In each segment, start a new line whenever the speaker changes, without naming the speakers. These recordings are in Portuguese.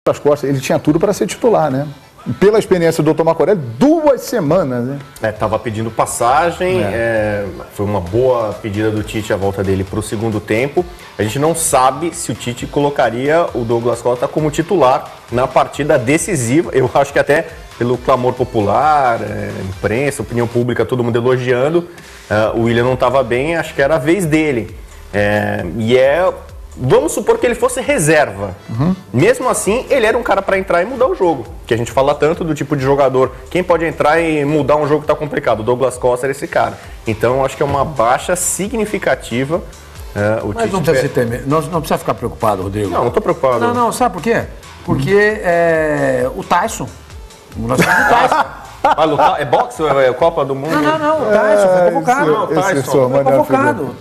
Douglas Costa, ele tinha tudo para ser titular, né? Pela experiência do Dr. Marco Aurélio, 2 semanas, né?
Tava pedindo passagem, foi uma boa pedida do Tite a volta dele para o segundo tempo. A gente não sabe se o Tite colocaria o Douglas Costa como titular na partida decisiva. Eu acho que até pelo clamor popular, imprensa, opinião pública, todo mundo elogiando, o William não estava bem, acho que era a vez dele. Vamos supor que ele fosse reserva. Mesmo assim, ele era um cara para entrar e mudar o jogo. Que a gente fala tanto do tipo de jogador. Quem pode entrar e mudar um jogo que está complicado? O Douglas Costa era esse cara. Então, acho que é uma baixa significativa.
Mas não precisa, não precisa ficar preocupado, Rodrigo.
Não estou preocupado.
Não, sabe por quê? Porque o Tyson. Nós temos o Tyson.
Vai lutar? É boxe ou é Copa do Mundo?
Não, o Tyson foi convocado. Foi convocado.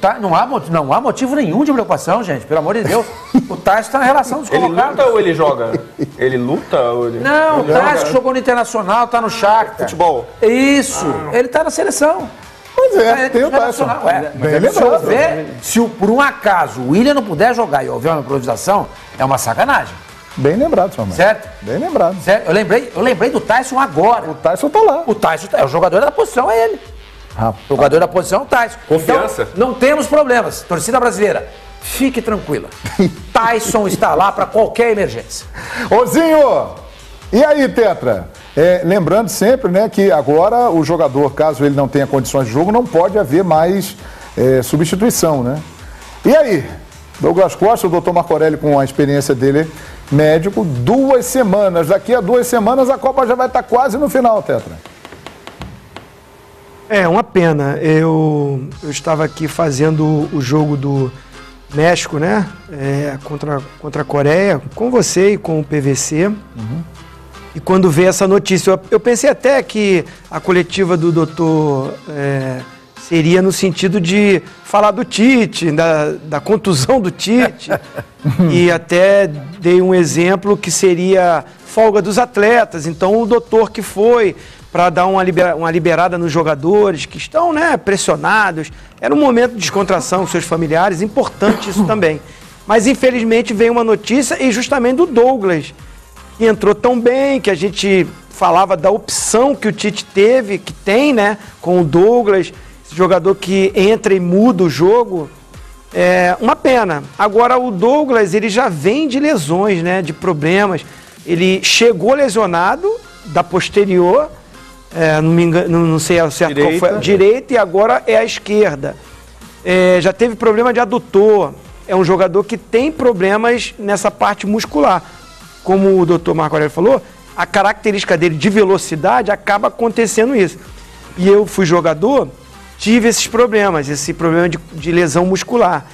Não há motivo nenhum de preocupação, gente, pelo amor de Deus. O Tyson está na relação dos convocados.
Ele luta ou ele joga? Ele luta ou ele...
Não, o Tyson jogou no Internacional, está no Shakhtar.
Futebol.
Isso, ele está na seleção.
Pois tem o Tyson.
Se por um acaso o William não puder jogar e houver uma improvisação, é uma sacanagem.
Bem lembrado, seu amigo.
Certo?
Bem lembrado.
Certo? Eu lembrei do Tyson agora.
O Tyson tá lá.
O Tyson é o jogador da posição, é ele. O jogador da posição é o Tyson.
Confiança.
Então, não temos problemas. Torcida brasileira, fique tranquila. Tyson está lá para qualquer emergência.
Ô, e aí, Tetra? Lembrando sempre, né, que agora o jogador, caso ele não tenha condições de jogo, não pode haver mais substituição, né? E aí? Douglas Costa, o doutor Marco Aurélio, com a experiência dele, médico, 2 semanas. Daqui a 2 semanas a Copa já vai estar quase no final, Tetra.
É uma pena. Eu estava aqui fazendo o jogo do México, né? Contra a Coreia, com você e com o PVC. E quando veio essa notícia, eu pensei até que a coletiva do doutor seria no sentido de falar do Tite, da contusão do Tite. E até dei um exemplo que seria folga dos atletas. Então o doutor que foi para dar uma liberada nos jogadores que estão, né, pressionados. Era um momento de descontração com seus familiares, importante isso também. Mas infelizmente veio uma notícia e justamente do Douglas, que entrou tão bem, que a gente falava da opção que o Tite teve, que tem, né, com o Douglas, esse jogador que entra e muda o jogo. É uma pena. Agora o Douglas, ele já vem de lesões, né, de problemas. Ele chegou lesionado da posterior, não me engano, não sei ao certo qual foi, direita, e agora é a esquerda. Já teve problema de adutor. É um jogador que tem problemas nessa parte muscular. Como o doutor Marco Aurélio falou, a característica dele de velocidade acaba acontecendo isso. E eu fui jogador, tive esses problemas, esse problema de lesão muscular.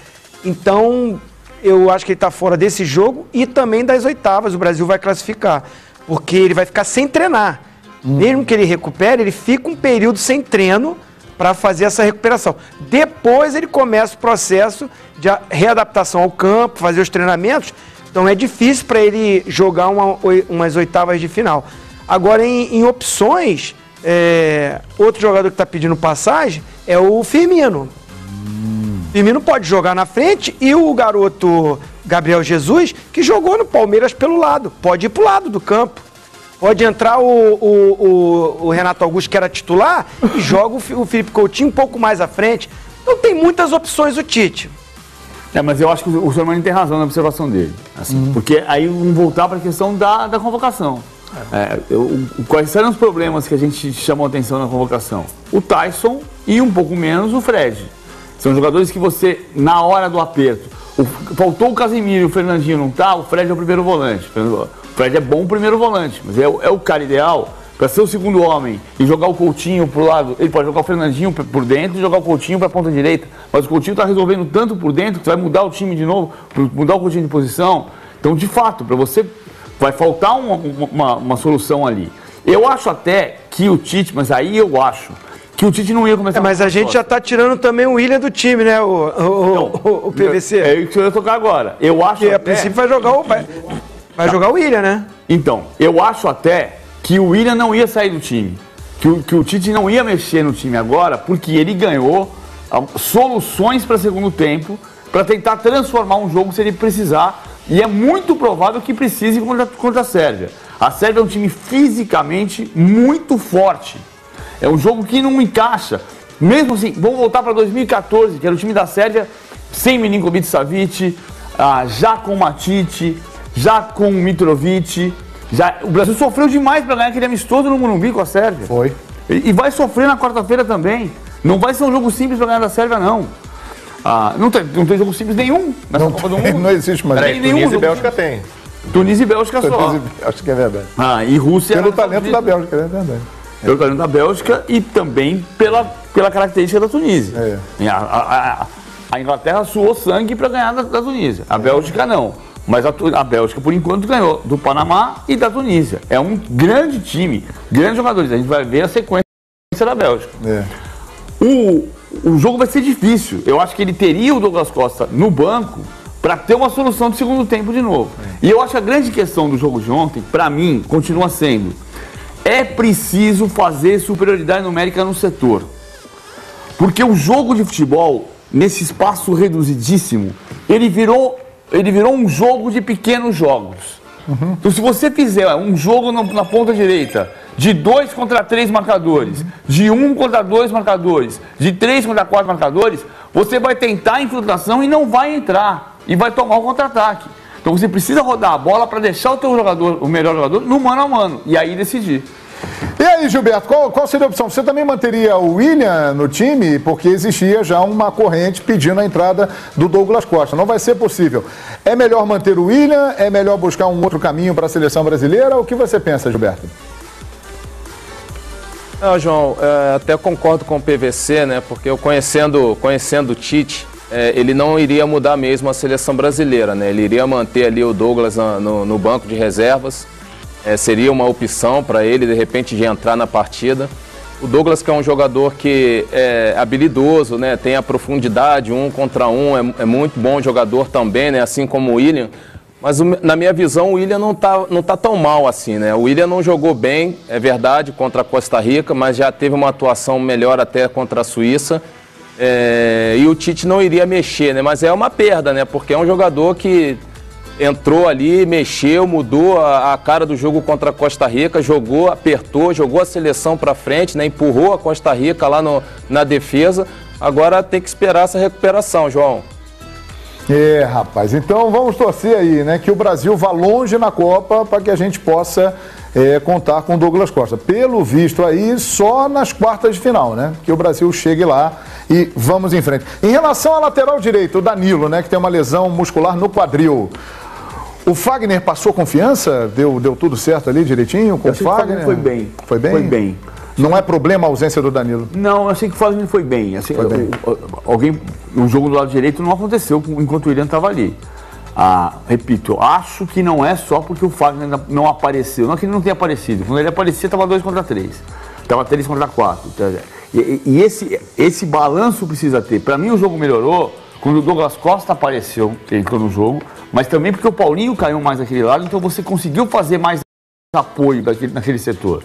Então, eu acho que ele está fora desse jogo e também das oitavas. O Brasil vai classificar, porque ele vai ficar sem treinar. Mesmo que ele recupere, ele fica um período sem treino para fazer essa recuperação. Depois ele começa o processo de readaptação ao campo, fazer os treinamentos. Então é difícil para ele jogar umas oitavas de final. Agora, em opções, outro jogador que está pedindo passagem é o Firmino. Firmino pode jogar na frente e o garoto Gabriel Jesus, que jogou no Palmeiras pelo lado, pode ir para o lado do campo. Pode entrar o Renato Augusto, que era titular, e joga o Felipe Coutinho um pouco mais à frente. Não tem muitas opções o Tite.
Mas eu acho que o senhor Marinho tem razão na observação dele. Assim, porque aí vamos voltar para a questão da convocação. Quais eram os problemas que a gente chamou a atenção na convocação? O Tyson e um pouco menos o Fred. São jogadores que você, na hora do aperto, faltou o Casemiro e o Fernandinho não tá, o Fred é o primeiro volante. O Fred é bom primeiro volante, mas é o cara ideal para ser o segundo homem e jogar o Coutinho pro lado. Ele pode jogar o Fernandinho por dentro e jogar o Coutinho para a ponta direita, mas o Coutinho está resolvendo tanto por dentro que vai mudar o time de novo, mudar o Coutinho de posição. Então, de fato, para você vai faltar uma solução ali. Eu acho até que o Tite, mas aí eu acho que o Tite não ia começar...
mas a gente já está tirando também o William do time, né, o PVC.
É isso que eu ia tocar agora. Eu acho que
a princípio vai jogar o William, né?
Então, eu acho até que o William não ia sair do time, que o Tite não ia mexer no time agora, porque ele ganhou soluções para segundo tempo, para tentar transformar um jogo se ele precisar E é muito provável que precise contra a Sérvia. A Sérvia é um time fisicamente muito forte. É um jogo que não encaixa. Mesmo assim, vamos voltar para 2014, que era o time da Sérvia sem Milinkovic-Savic, já com Matic, já com Mitrovic. O Brasil sofreu demais para ganhar aquele amistoso no Morumbi com a Sérvia.
Foi.
E vai sofrer na quarta-feira também. Não vai ser um jogo simples para ganhar da Sérvia, não. Não tem jogo simples nenhum nessa Copa do Mundo.
Não existe mais.
Tunísia e Bélgica tem.
Tunísia e Bélgica só.
Acho que é verdade.
E Rússia...
Pelo talento da Bélgica, é verdade.
Pelo talento da Bélgica e também pela característica da Tunísia. A Inglaterra suou sangue para ganhar da Tunísia. A Bélgica não. Mas a Bélgica, por enquanto, ganhou do Panamá e da Tunísia. É um grande time, grandes jogadores. A gente vai ver a sequência da Bélgica. O jogo vai ser difícil. Eu acho que ele teria o Douglas Costa no banco para ter uma solução de segundo tempo de novo. E eu acho que a grande questão do jogo de ontem, para mim, continua sendo: é preciso fazer superioridade numérica no setor. Porque o jogo de futebol, nesse espaço reduzidíssimo, ele virou um jogo de pequenos jogos. Então, se você fizer um jogo na ponta direita de 2 contra 3 marcadores, de 1 contra 2 marcadores, de 3 contra 4 marcadores, você vai tentar a infiltração e não vai entrar. E vai tomar o contra-ataque. Então, você precisa rodar a bola para deixar o teu jogador, o melhor jogador, no mano a mano. E aí decidir.
E aí, Gilberto, qual seria a opção? Você também manteria o William no time? Porque existia já uma corrente pedindo a entrada do Douglas Costa. Não vai ser possível. É melhor manter o William? É melhor buscar um outro caminho para a seleção brasileira? O que você pensa, Gilberto?
Não, João, até concordo com o PVC, né? Porque eu conhecendo o Tite, ele não iria mudar mesmo a seleção brasileira, né? Ele iria manter ali o Douglas no banco de reservas. Seria uma opção para ele, de repente, de entrar na partida. O Douglas, que é um jogador que é habilidoso, né? Tem a profundidade, 1 contra 1, é muito bom jogador também, né? Assim como o William. Mas, na minha visão, o William não tá tão mal assim, né? O William não jogou bem, é verdade, contra a Costa Rica, mas já teve uma atuação melhor até contra a Suíça. E o Tite não iria mexer, né? Mas é uma perda, né? Porque é um jogador que entrou ali, mexeu, mudou a cara do jogo contra a Costa Rica, jogou, apertou, jogou a seleção para frente, né? Empurrou a Costa Rica lá na defesa. Agora tem que esperar essa recuperação, João.
Rapaz, então vamos torcer aí, né? Que o Brasil vá longe na Copa para que a gente possa contar com o Douglas Costa. Pelo visto aí, só nas quartas de final, né? Que o Brasil chegue lá e vamos em frente. Em relação à lateral direito, o Danilo, né? Que tem uma lesão muscular no quadril. O Fagner passou confiança? Deu tudo certo ali direitinho com o Fagner?
Foi bem.
Foi bem?
Foi bem.
Não é problema a ausência do Danilo?
Não, eu achei que o Fagner foi bem. Assim, o jogo do lado direito não aconteceu enquanto o William estava ali. Repito, eu acho que não é só porque o Fagner não apareceu. Não é que ele não tenha aparecido. Quando ele aparecia, estava 2 contra 3. Estava 3 contra 4. E esse balanço precisa ter. Para mim, o jogo melhorou quando o Douglas Costa apareceu, que entrou no jogo, mas também porque o Paulinho caiu mais naquele lado, então você conseguiu fazer mais apoio naquele setor.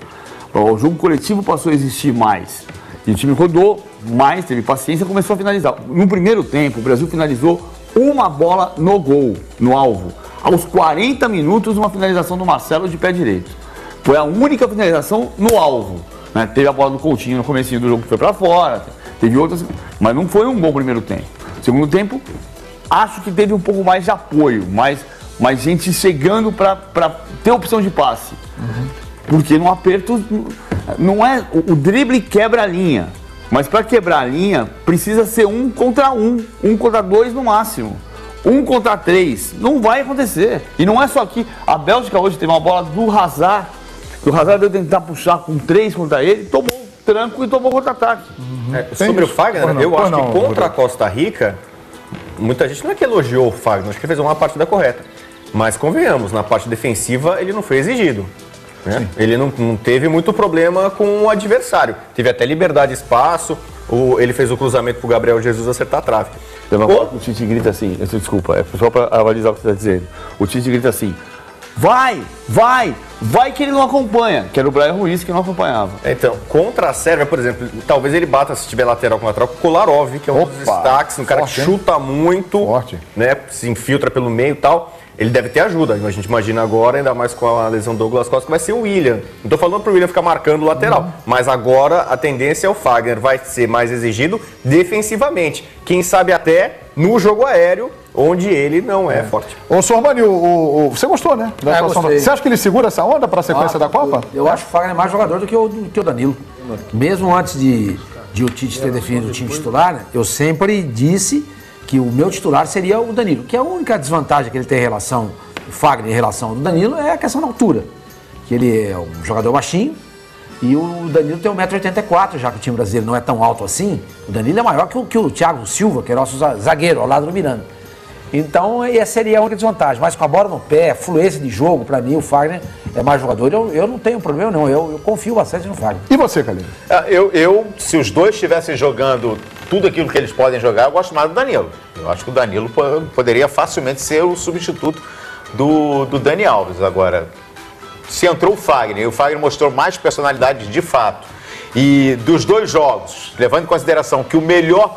O jogo coletivo passou a existir mais. E o time rodou mais, teve paciência, começou a finalizar. No primeiro tempo, o Brasil finalizou uma bola no gol, no alvo. Aos 40 minutos, uma finalização do Marcelo de pé direito. Foi a única finalização no alvo. Né? Teve a bola do Coutinho no comecinho do jogo que foi para fora, teve outras, mas não foi um bom primeiro tempo. Segundo tempo, acho que teve um pouco mais de apoio, mais gente chegando para ter opção de passe. Porque no aperto, não é, o drible quebra a linha, mas para quebrar a linha precisa ser 1 contra 1, 1 contra 2 no máximo, 1 contra 3, não vai acontecer. E não é só aqui, a Bélgica hoje teve uma bola do Hazard, que o Hazard deu tentar puxar com 3 contra ele, tomou tranco e tomou contra-ataque.
Sobre o Fagner, eu acho que contra a Costa Rica, muita gente não é que elogiou o Fagner, acho que ele fez uma partida correta. Mas convenhamos, na parte defensiva ele não foi exigido. Né? Ele não teve muito problema com o adversário. Teve até liberdade de espaço, ele fez o cruzamento para o Gabriel Jesus acertar a trave.
O Tite grita assim, desculpa, é só para avalizar o que você está dizendo. O Tite grita assim: vai que ele não acompanha, que era o Brian Ruiz que não acompanhava.
Então, contra a Sérvia, por exemplo, talvez ele bata, se tiver lateral com lateral, com o Kolarov, que é um dos destaques, um cara que chuta muito, né, se infiltra pelo meio e tal. ele deve ter ajuda. A gente imagina agora, ainda mais com a lesão do Douglas Costa, que vai ser o William. Não estou falando para o William ficar marcando o lateral, mas agora a tendência é o Fagner vai ser mais exigido defensivamente. Quem sabe até no jogo aéreo, onde ele não é forte.
Ô, Sormani, você gostou, né? Você acha que ele segura essa onda para a sequência da Copa?
Eu acho que o Fagner é mais jogador do que o Danilo. Mesmo antes de o Tite ter definido o time titular, né, eu sempre disse que o meu titular seria o Danilo, que a única desvantagem que ele tem em relação, o Fagner em relação ao Danilo, é a questão da altura, que ele é um jogador baixinho e o Danilo tem 1,84 m, já que o time brasileiro não é tão alto assim. O Danilo é maior que o Thiago Silva, que é nosso zagueiro, ao lado do Miranda. Então, essa seria a única desvantagem. Mas com a bola no pé, fluência de jogo, para mim, o Fagner é mais jogador. Eu não tenho problema, não. Eu confio bastante no Fagner.
E você, Calil?
Se os dois estivessem jogando tudo aquilo que eles podem jogar, eu gosto mais do Danilo. Eu acho que o Danilo poderia facilmente ser o substituto do Dani Alves. Agora, se entrou o Fagner, e o Fagner mostrou mais personalidade de fato, e dos dois jogos, levando em consideração que o melhor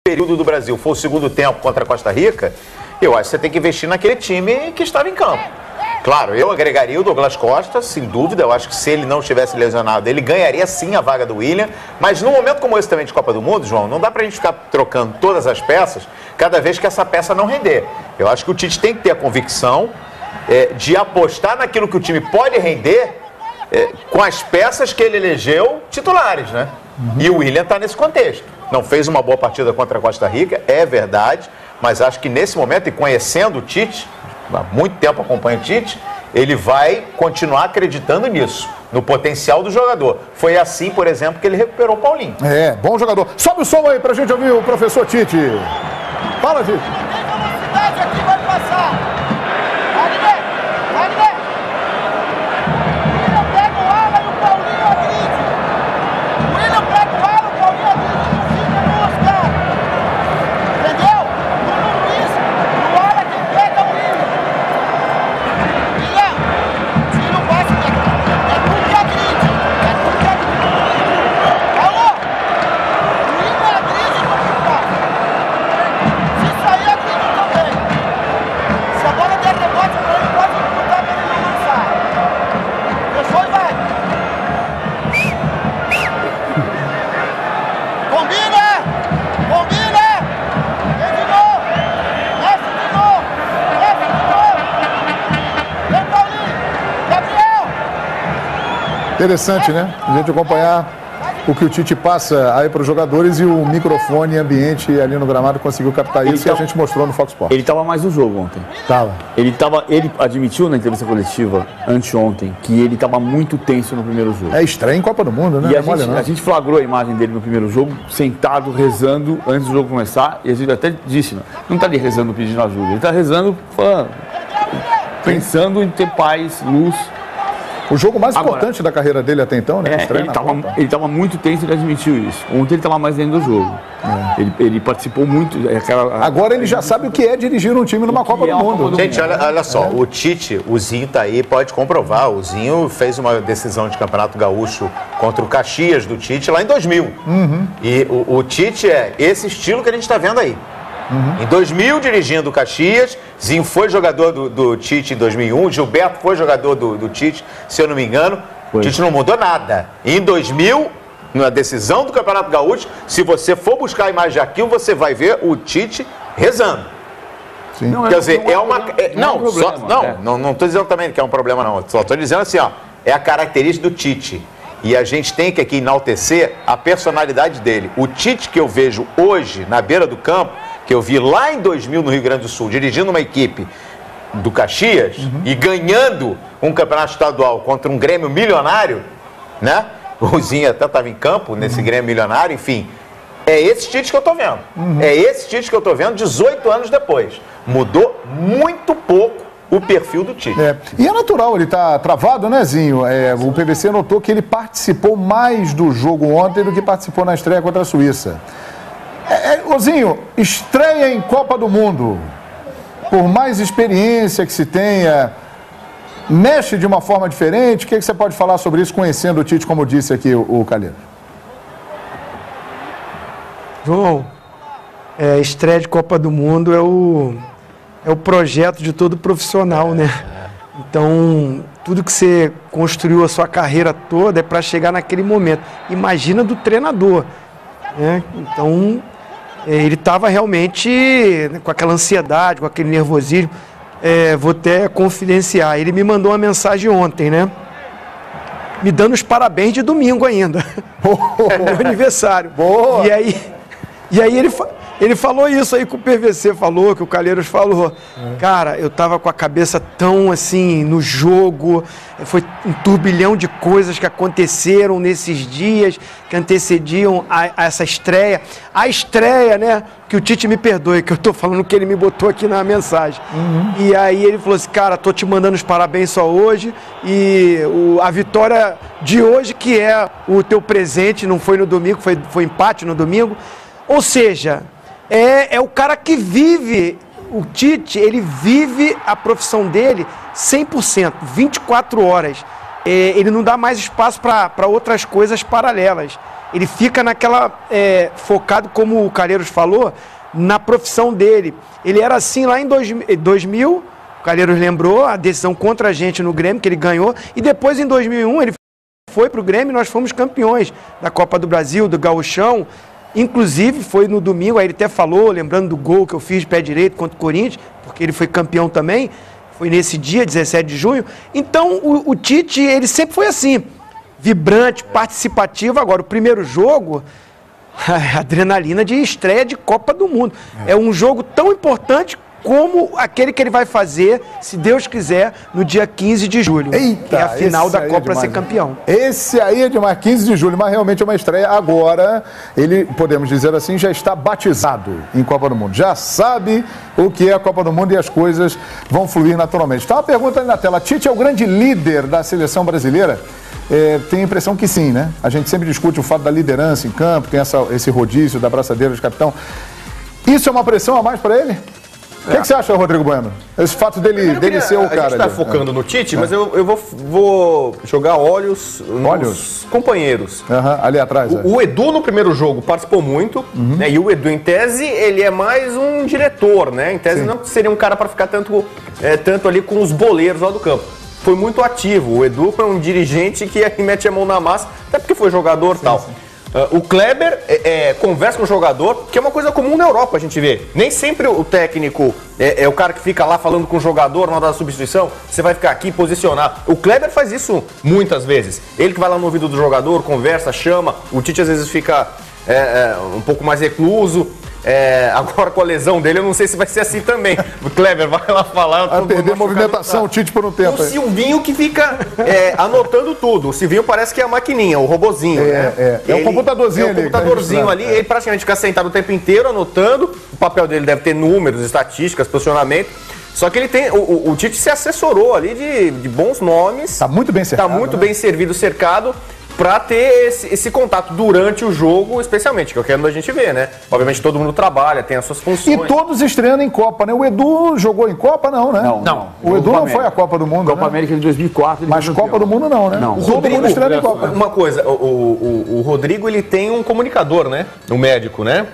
período do Brasil foi o segundo tempo contra a Costa Rica, eu acho que você tem que investir naquele time que estava em campo. Claro, eu agregaria o Douglas Costa, sem dúvida. Eu acho que se ele não estivesse lesionado, ele ganharia sim a vaga do William. Mas num momento como esse também de Copa do Mundo, João, não dá pra gente ficar trocando todas as peças cada vez que essa peça não render. Eu acho que o Tite tem que ter a convicção de apostar naquilo que o time pode render com as peças que ele elegeu titulares, né? E o William está nesse contexto. Não fez uma boa partida contra a Costa Rica, é verdade, mas acho que nesse momento, e conhecendo o Tite, há muito tempo acompanho o Tite, ele vai continuar acreditando nisso, no potencial do jogador. Foi assim, por exemplo, que ele recuperou o Paulinho.
Bom jogador. Sobe o som aí pra gente ouvir o professor Tite. Fala, Tite.
Aqui vai passar.
Interessante, né? A gente acompanhar o que o Tite passa aí para os jogadores e o microfone ambiente ali no gramado conseguiu captar isso e a gente mostrou no Fox Sports.
Ele estava mais no jogo ontem. Ele admitiu na entrevista coletiva anteontem que ele estava muito tenso no primeiro jogo.
É estranho em Copa do Mundo, né?
E a gente flagrou a imagem dele no primeiro jogo, sentado, rezando antes do jogo começar, e a gente até disse, não está ali rezando pedindo ajuda, ele está rezando, pensando em ter paz, luz.
O jogo mais importante da carreira dele até então, né?
Ele estava muito tenso e ele admitiu isso. Ontem ele estava mais dentro do jogo. Ele participou muito.
Agora ele já sabe o que é dirigir um time numa Copa do Mundo.
Gente, olha só, o Tite, o Zinho tá aí, pode comprovar. O Zinho fez uma decisão de Campeonato Gaúcho contra o Caxias do Tite lá em 2000. E o Tite é esse estilo que a gente está vendo aí. Em 2000, dirigindo o Caxias, Zinho foi jogador do Tite em 2001, Gilberto foi jogador do Tite, se eu não me engano. O Tite não mudou nada. E em 2000, na decisão do Campeonato Gaúcho, se você for buscar a imagem de arquivo, você vai ver o Tite rezando.
Sim.
Quer dizer, não estou dizendo também que é um problema, não. Só estou dizendo assim, é a característica do Tite. E a gente tem que aqui enaltecer a personalidade dele. O Tite que eu vejo hoje na beira do campo, que eu vi lá em 2000 no Rio Grande do Sul, dirigindo uma equipe do Caxias e ganhando um campeonato estadual contra um Grêmio milionário, né? O Zinho até estava em campo nesse Grêmio milionário, enfim. É esse Tite que eu estou vendo. É esse Tite que eu estou vendo 18 anos depois. Mudou muito pouco o perfil do Tite.
E é natural, ele tá travado, né, Zinho? O PVC notou que ele participou mais do jogo ontem do que participou na estreia contra a Suíça. Zinho, estreia em Copa do Mundo, por mais experiência que se tenha, mexe de uma forma diferente? O que você pode falar sobre isso, conhecendo o Tite, como disse aqui o Calheiro?
João, estreia de Copa do Mundo é o projeto de todo profissional, né? Então, tudo que você construiu a sua carreira toda é para chegar naquele momento. Imagina do treinador, né? Então, ele estava realmente com aquela ansiedade, com aquele nervosismo. Vou até confidenciar. Ele me mandou uma mensagem ontem, né? Me dando os parabéns de domingo ainda. Meu aniversário.
Boa.
E aí ele falou isso aí que o PVC falou, que o Calheiros falou. Cara, eu tava com a cabeça tão assim no jogo, foi um turbilhão de coisas que aconteceram nesses dias que antecediam a essa estreia. A estreia, né? Que o Tite me perdoe, que eu tô falando que ele me botou aqui na mensagem. E aí ele falou assim, cara, tô te mandando os parabéns só hoje e a vitória de hoje, que é o teu presente, não foi no domingo, foi empate no domingo. Ou seja, é o cara que vive, o Tite, ele vive a profissão dele 100%, 24 horas. Ele não dá mais espaço para outras coisas paralelas. Ele fica naquela, focado, como o Calheiros falou, na profissão dele. Ele era assim lá em 2000, o Calheiros lembrou, a decisão contra a gente no Grêmio, que ele ganhou, e depois em 2001 ele foi para o Grêmio e nós fomos campeões da Copa do Brasil, do Gauchão. Inclusive, foi no domingo, aí ele até falou, lembrando do gol que eu fiz de pé direito contra o Corinthians, porque ele foi campeão também, foi nesse dia, 17 de junho. Então, o Tite, ele sempre foi assim, vibrante, participativo. Agora, o primeiro jogo, adrenalina de estreia de Copa do Mundo. É um jogo tão importante como aquele que ele vai fazer, se Deus quiser, no dia 15 de julho.
Eita,
que é a final da Copa para ser
demais,
campeão.
Esse aí é demais, 15 de julho, mas realmente é uma estreia. Agora, ele, podemos dizer assim, já está batizado em Copa do Mundo. Já sabe o que é a Copa do Mundo e as coisas vão fluir naturalmente. Está uma pergunta ali na tela. Tite é o grande líder da seleção brasileira? Tenho a impressão que sim, né? A gente sempre discute o fato da liderança em campo, tem esse rodízio da braçadeira de capitão. Isso é uma pressão a mais para ele? O que você acha, Rodrigo Bueno? Esse fato dele ser o cara.
A gente está focando no Tite, mas eu vou jogar olhos nos companheiros.
Ali atrás.
O Edu, no primeiro jogo, participou muito, né? E o Edu, em tese, ele é mais um diretor, né? Em tese, não seria um cara para ficar tanto ali com os boleiros lá do campo. Foi muito ativo. O Edu foi um dirigente que mete a mão na massa, até porque foi jogador e tal. Sim. O Kleber conversa com o jogador, que é uma coisa comum na Europa, a gente vê. Nem sempre o técnico é o cara que fica lá falando com o jogador na hora da substituição, você vai ficar aqui posicionar. O Kleber faz isso muitas vezes. Ele que vai lá no ouvido do jogador, conversa, chama. O Tite às vezes fica um pouco mais recluso. Agora com a lesão dele, eu não sei se vai ser assim também. O Kleber vai lá falar.
Vai perder movimentação, o Tite por um tempo.
O Silvinho que fica anotando tudo. O Silvinho parece que é a maquininha, o robozinho.
É um computadorzinho ali.
É um computadorzinho ali. Ele praticamente fica sentado o tempo inteiro anotando. O papel dele deve ter números, estatísticas, posicionamento. Só que ele tem. O Tite se assessorou ali de bons nomes.
Está muito bem cercado.
Está muito bem servido, cercado. Pra ter esse contato durante o jogo, especialmente, que é o que a gente vê, né? Obviamente todo mundo trabalha, tem as suas funções.
E todos estreando em Copa, né? O Edu jogou em Copa, não, né?
Não.
O Edu não foi a Copa do Mundo,
Copa América de 2004.
Mas Copa do Mundo não, né?
Não.
Todo mundo estreando em Copa.
Uma coisa, o Rodrigo, ele tem um comunicador, né? Um médico, né?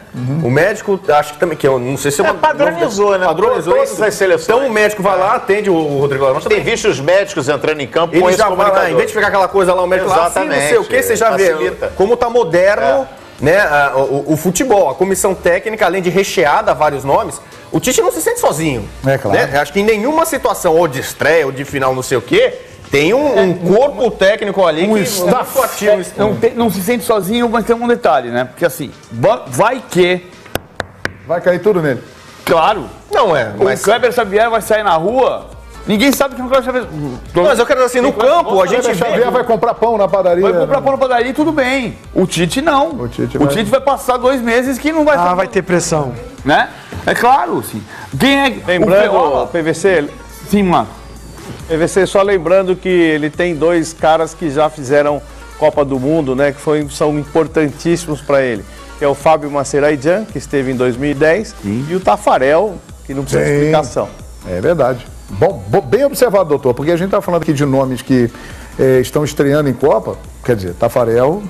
O médico, acho que também, que eu não sei se...
Padronizou, né?
Padronizou
todas as seleções.
Então o médico vai lá, atende o Rodrigo Lama.
Tem visto os médicos entrando em campo com
ele
esse
já vai lá, em vez de ficar aquela coisa lá, o médico lá, assim, não sei o que, você já vê como tá moderno, né, o futebol, a comissão técnica, além de recheada vários nomes, o Tite não se sente sozinho.
É claro.
Né? Acho que em nenhuma situação, ou de estreia, ou de final, não sei o quê, tem um corpo técnico ali que está ativo.
Não se sente sozinho, mas tem um detalhe, né? Porque assim, vai
cair tudo nele.
Claro.
Não é, mas...
O Kleber Xavier vai sair na rua... Ninguém sabe que o Kleber Xavier...
Mas eu quero dizer assim, no campo, a gente vê...
O Xavier vai comprar pão na padaria.
Vai comprar pão na padaria e tudo bem. O Tite não. O Tite vai passar 2 meses que não vai...
vai ter pressão.
Né? É claro, sim.
Lembrando, o PVC...
Sim, mano.
PVC, só lembrando que ele tem 2 caras que já fizeram Copa do Mundo, né? Que são importantíssimos para ele. Que é o Fábio Maceraijan, que esteve em 2010, e o Tafarel, que não precisa de explicação.
É verdade. Bom, bem observado, doutor, porque a gente está falando aqui de nomes que estão estreando em Copa, quer dizer, Tafarel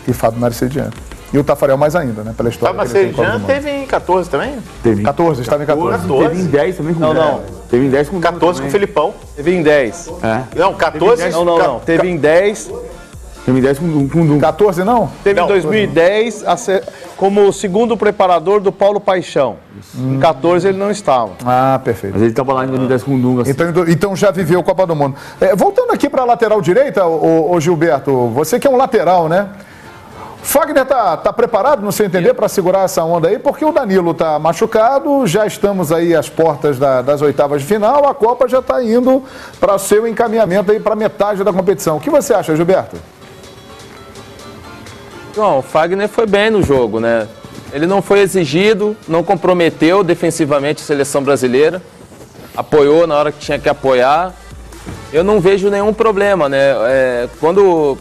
e Fábio Maceraijan. E o Tafarel mais ainda, né? Pela história.
Mas ele já teve em 14 também?
Teve em 14, estava em 14.
Teve em 10 também com o
Não.
Teve em 10 com o
14 com o Filipão.
Teve em 10.
Não, 14.
Não. Teve em 10.
Teve em 10 com o Dunga.
14 não?
Teve em 2010 como segundo preparador do Paulo Paixão. Em 14 ele não estava.
Ah, perfeito.
Mas ele estava lá em 2010 com o Dunga.
Então já viveu Copa do Mundo. Voltando aqui para a lateral direita, ô Gilberto, você que é um lateral, né? Fagner tá preparado, no seu entender, para segurar essa onda aí? Porque o Danilo tá machucado, já estamos aí às portas das oitavas de final, a Copa já está indo para o seu encaminhamento aí para metade da competição. O que você acha, Gilberto?
João, o Fagner foi bem no jogo, né? Ele não foi exigido, não comprometeu defensivamente a seleção brasileira, apoiou na hora que tinha que apoiar. Eu não vejo nenhum problema, né?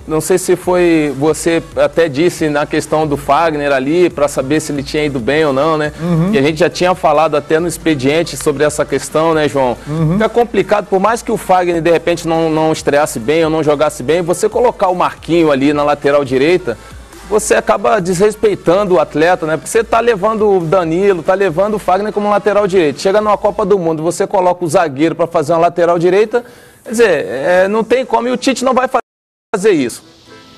Não sei se foi, você até disse na questão do Fagner ali, para saber se ele tinha ido bem ou não, né? E a gente já tinha falado até no expediente sobre essa questão, né, João? Fica complicado, por mais que o Fagner de repente não estreasse bem ou não jogasse bem, você colocar o Marquinho ali na lateral direita, você acaba desrespeitando o atleta, né? Porque você tá levando o Danilo, tá levando o Fagner como lateral direito. Chega numa Copa do Mundo, você coloca o zagueiro para fazer uma lateral direita, quer dizer, não tem como, e o Tite não vai fazer isso.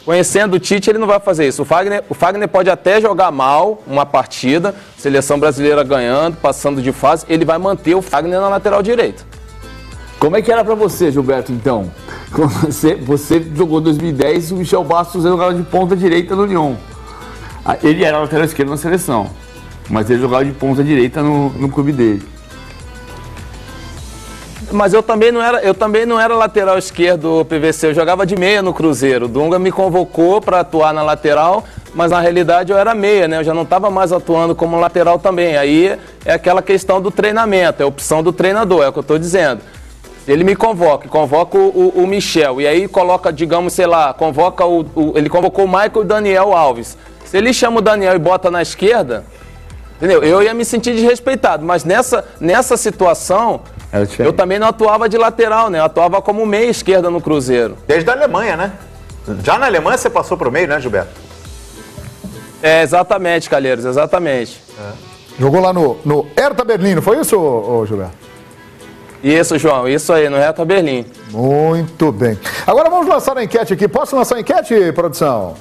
Conhecendo o Tite, ele não vai fazer isso. O Fagner pode até jogar mal uma partida, seleção brasileira ganhando, passando de fase, ele vai manter o Fagner na lateral direita.
Como é que era pra você, Gilberto, então? Você jogou em 2010 e o Michel Bastos jogava de ponta direita no Lyon. Ele era lateral esquerdo na seleção, mas ele jogava de ponta direita no clube dele.
Mas eu também não era lateral esquerdo PVC, eu jogava de meia no Cruzeiro. O Dunga me convocou para atuar na lateral, mas na realidade eu era meia, né? Eu já não estava mais atuando como lateral também. Aí é aquela questão do treinamento, é a opção do treinador, é o que eu estou dizendo. Ele me convoca o Michel, e aí coloca, digamos, sei lá, ele convocou o Michael e o Daniel Alves. Se ele chama o Daniel e bota na esquerda, entendeu? Eu ia me sentir desrespeitado, mas nessa situação, eu também não atuava de lateral, né? Eu atuava como meia esquerda no Cruzeiro.
Desde a Alemanha, né? Já na Alemanha você passou pro meio, né, Gilberto?
Exatamente, Calheiros, exatamente.
Jogou lá no Hertha Berlim, não foi isso, Gilberto?
Isso, João, isso aí, no Hertha Berlim.
Muito bem. Agora vamos lançar a enquete aqui. Posso lançar a enquete, produção?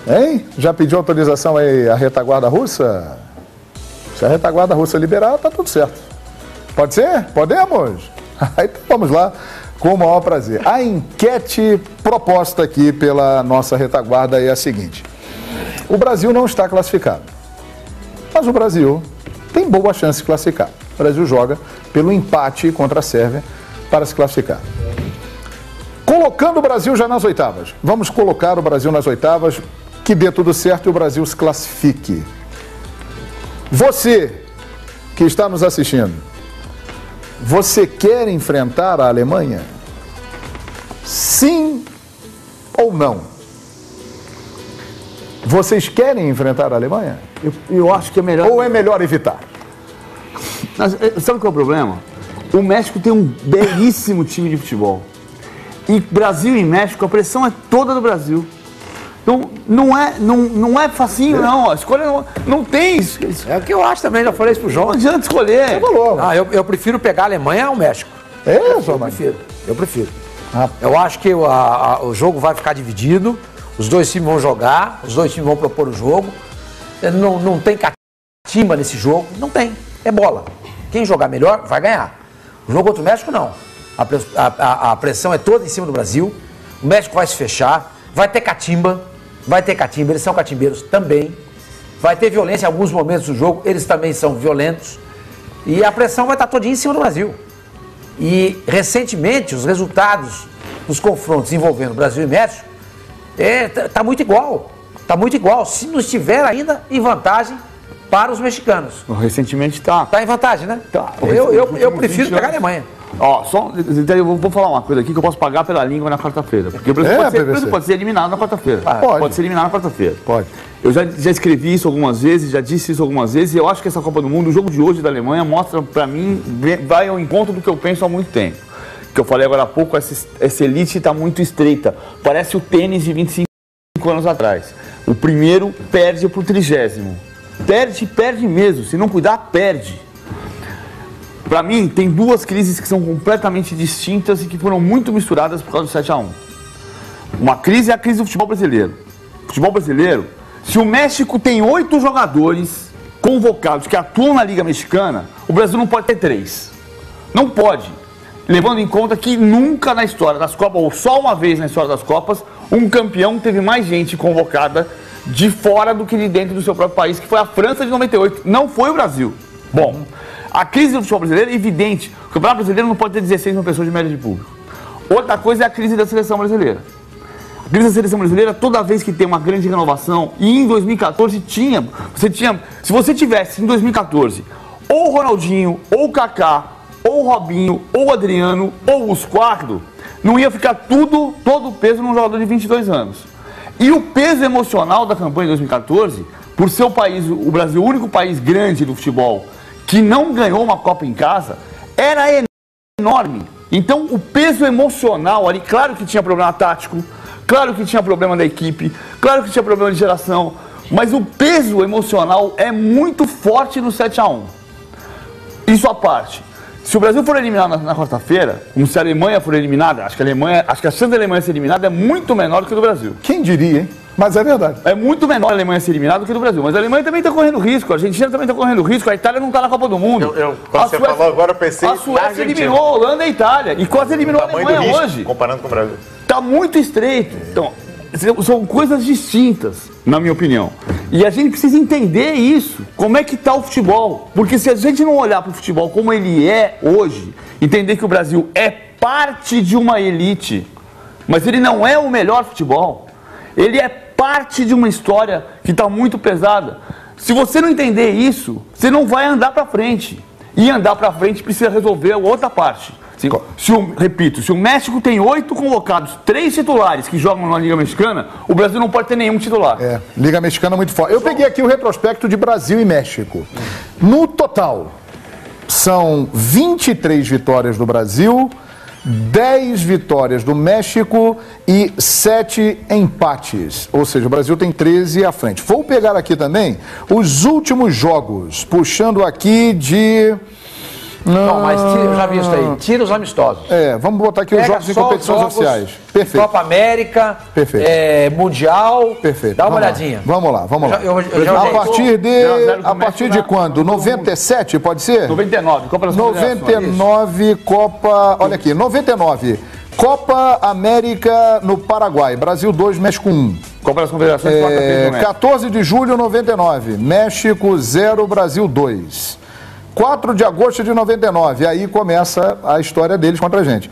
Hein? Já pediu autorização aí a retaguarda russa? Se a retaguarda russa liberar, tá tudo certo. Pode ser? Podemos? Então vamos lá, com o maior prazer. A enquete proposta aqui pela nossa retaguarda é a seguinte. O Brasil não está classificado, mas o Brasil tem boa chance de classificar. O Brasil joga pelo empate contra a Sérvia para se classificar. Colocando o Brasil já nas oitavas. Vamos colocar o Brasil nas oitavas, que dê tudo certo e o Brasil se classifique. Você que está nos assistindo, você quer enfrentar a Alemanha? Sim ou não? Vocês querem enfrentar a Alemanha?
Eu acho que é melhor...
Ou é melhor evitar?
Sabe qual é o problema? O México tem um belíssimo time de futebol. E Brasil e México, a pressão é toda do Brasil. Então, não é facinho, não. A escolha não tem isso.
É o que eu acho também, já falei isso pro João.
Não adianta escolher.
Eu prefiro pegar a Alemanha ao México. Eu prefiro. Eu acho que o jogo vai ficar dividido, os dois times vão jogar, os dois times vão propor o jogo. Não tem catimba nesse jogo, não tem. É bola. Quem jogar melhor vai ganhar. O jogo contra o México, não. A pressão é toda em cima do Brasil. O México vai se fechar. Vai ter catimba. Eles são catimbeiros também. Vai ter violência em alguns momentos do jogo. Eles também são violentos. E a pressão vai estar todinha em cima do Brasil. E, recentemente, os resultados dos confrontos envolvendo Brasil e México está muito igual. Está muito igual. Se não estiver ainda em vantagem para os mexicanos.
Recentemente está.
Está em vantagem, né?
Tá.
Eu prefiro pegar a Alemanha.
Ó, eu vou falar uma coisa aqui que eu posso pagar pela língua na quarta-feira. Porque o Brasil pode ser eliminado na quarta-feira. Pode ser eliminado na quarta-feira.
Pode.
Eu já escrevi isso algumas vezes, já disse isso algumas vezes, e eu acho que essa Copa do Mundo, o jogo de hoje da Alemanha, mostra pra mim, vai ao encontro do que eu penso há muito tempo. Que eu falei agora há pouco, essa elite está muito estreita. Parece o tênis de 25 anos atrás. O primeiro perde pro 30º. Perde mesmo. Se não cuidar, perde. Para mim, tem duas crises que são completamente distintas e que foram muito misturadas por causa do 7-1. Uma crise é a crise do futebol brasileiro. Futebol brasileiro, se o México tem 8 jogadores convocados que atuam na Liga Mexicana, o Brasil não pode ter 3. Não pode. Levando em conta que nunca na história das Copas, ou só uma vez na história das Copas, um campeão teve mais gente convocada de fora do que de dentro do seu próprio país, que foi a França de 98. Não foi o Brasil. Bom, a crise do futebol brasileiro é evidente. O Campeonato Brasileiro não pode ter 16 mil pessoas de média de público. Outra coisa é a crise da seleção brasileira. A crise da seleção brasileira, toda vez que tem uma grande renovação, e em 2014 se você tivesse em 2014 ou o Ronaldinho, ou o Kaká, ou o Robinho, ou o Adriano, ou os 4, não ia ficar todo o peso num jogador de 22 anos. E o peso emocional da campanha de 2014, por ser o país, o Brasil, o único país grande do futebol que não ganhou uma Copa em casa, era enorme. Então o peso emocional ali, claro que tinha problema tático, claro que tinha problema da equipe, claro que tinha problema de geração, mas o peso emocional é muito forte no 7-1. Isso à parte. Se o Brasil for eliminado na quarta-feira, como se a Alemanha for eliminada, acho que a chance da Alemanha ser eliminada é muito menor do que a do Brasil.
Quem diria, hein? Mas é verdade.
É muito menor a Alemanha ser eliminada do que a do Brasil. Mas a Alemanha também está correndo risco, a Argentina também está correndo risco, a Itália não está na Copa do Mundo.
Quando você falou agora, eu pensei
a Suécia eliminou a Holanda e a Itália, e quase eliminou a Alemanha
risco,
hoje.
comparando com o Brasil.
Está muito estreito. Então, são coisas distintas, na minha opinião. E a gente precisa entender isso. Como é que está o futebol? Porque se a gente não olhar para o futebol como ele é hoje, entender que o Brasil é parte de uma elite, mas ele não é o melhor futebol. Ele é parte de uma história que está muito pesada. Se você não entender isso, você não vai andar para frente. E andar para frente precisa resolver a outra parte. Repito, se o México tem 8 convocados, 3 titulares que jogam na Liga Mexicana, o Brasil não pode ter nenhum titular.
Liga Mexicana é muito forte. Eu peguei aqui o retrospecto de Brasil e México. No total, são 23 vitórias do Brasil, 10 vitórias do México e 7 empates. Ou seja, o Brasil tem 13 à frente. Vou pegar aqui também os últimos jogos, puxando aqui de...
Não, mas eu já vi isso aí. Tira os amistosos.
Vamos botar aqui os jogos em competições oficiais. Perfeito.
Copa América.
Perfeito.
Mundial.
Perfeito.
Dá uma olhadinha.
Vamos lá. A partir de quando? 97, pode ser?
99, Copa das
99, Copa... Olha aqui, 99. Copa América no Paraguai. Brasil 2, México 1.
Copa das Confederações,
14 de julho, 99. México 0, Brasil 2. 4 de agosto de 99, aí começa a história deles contra a gente.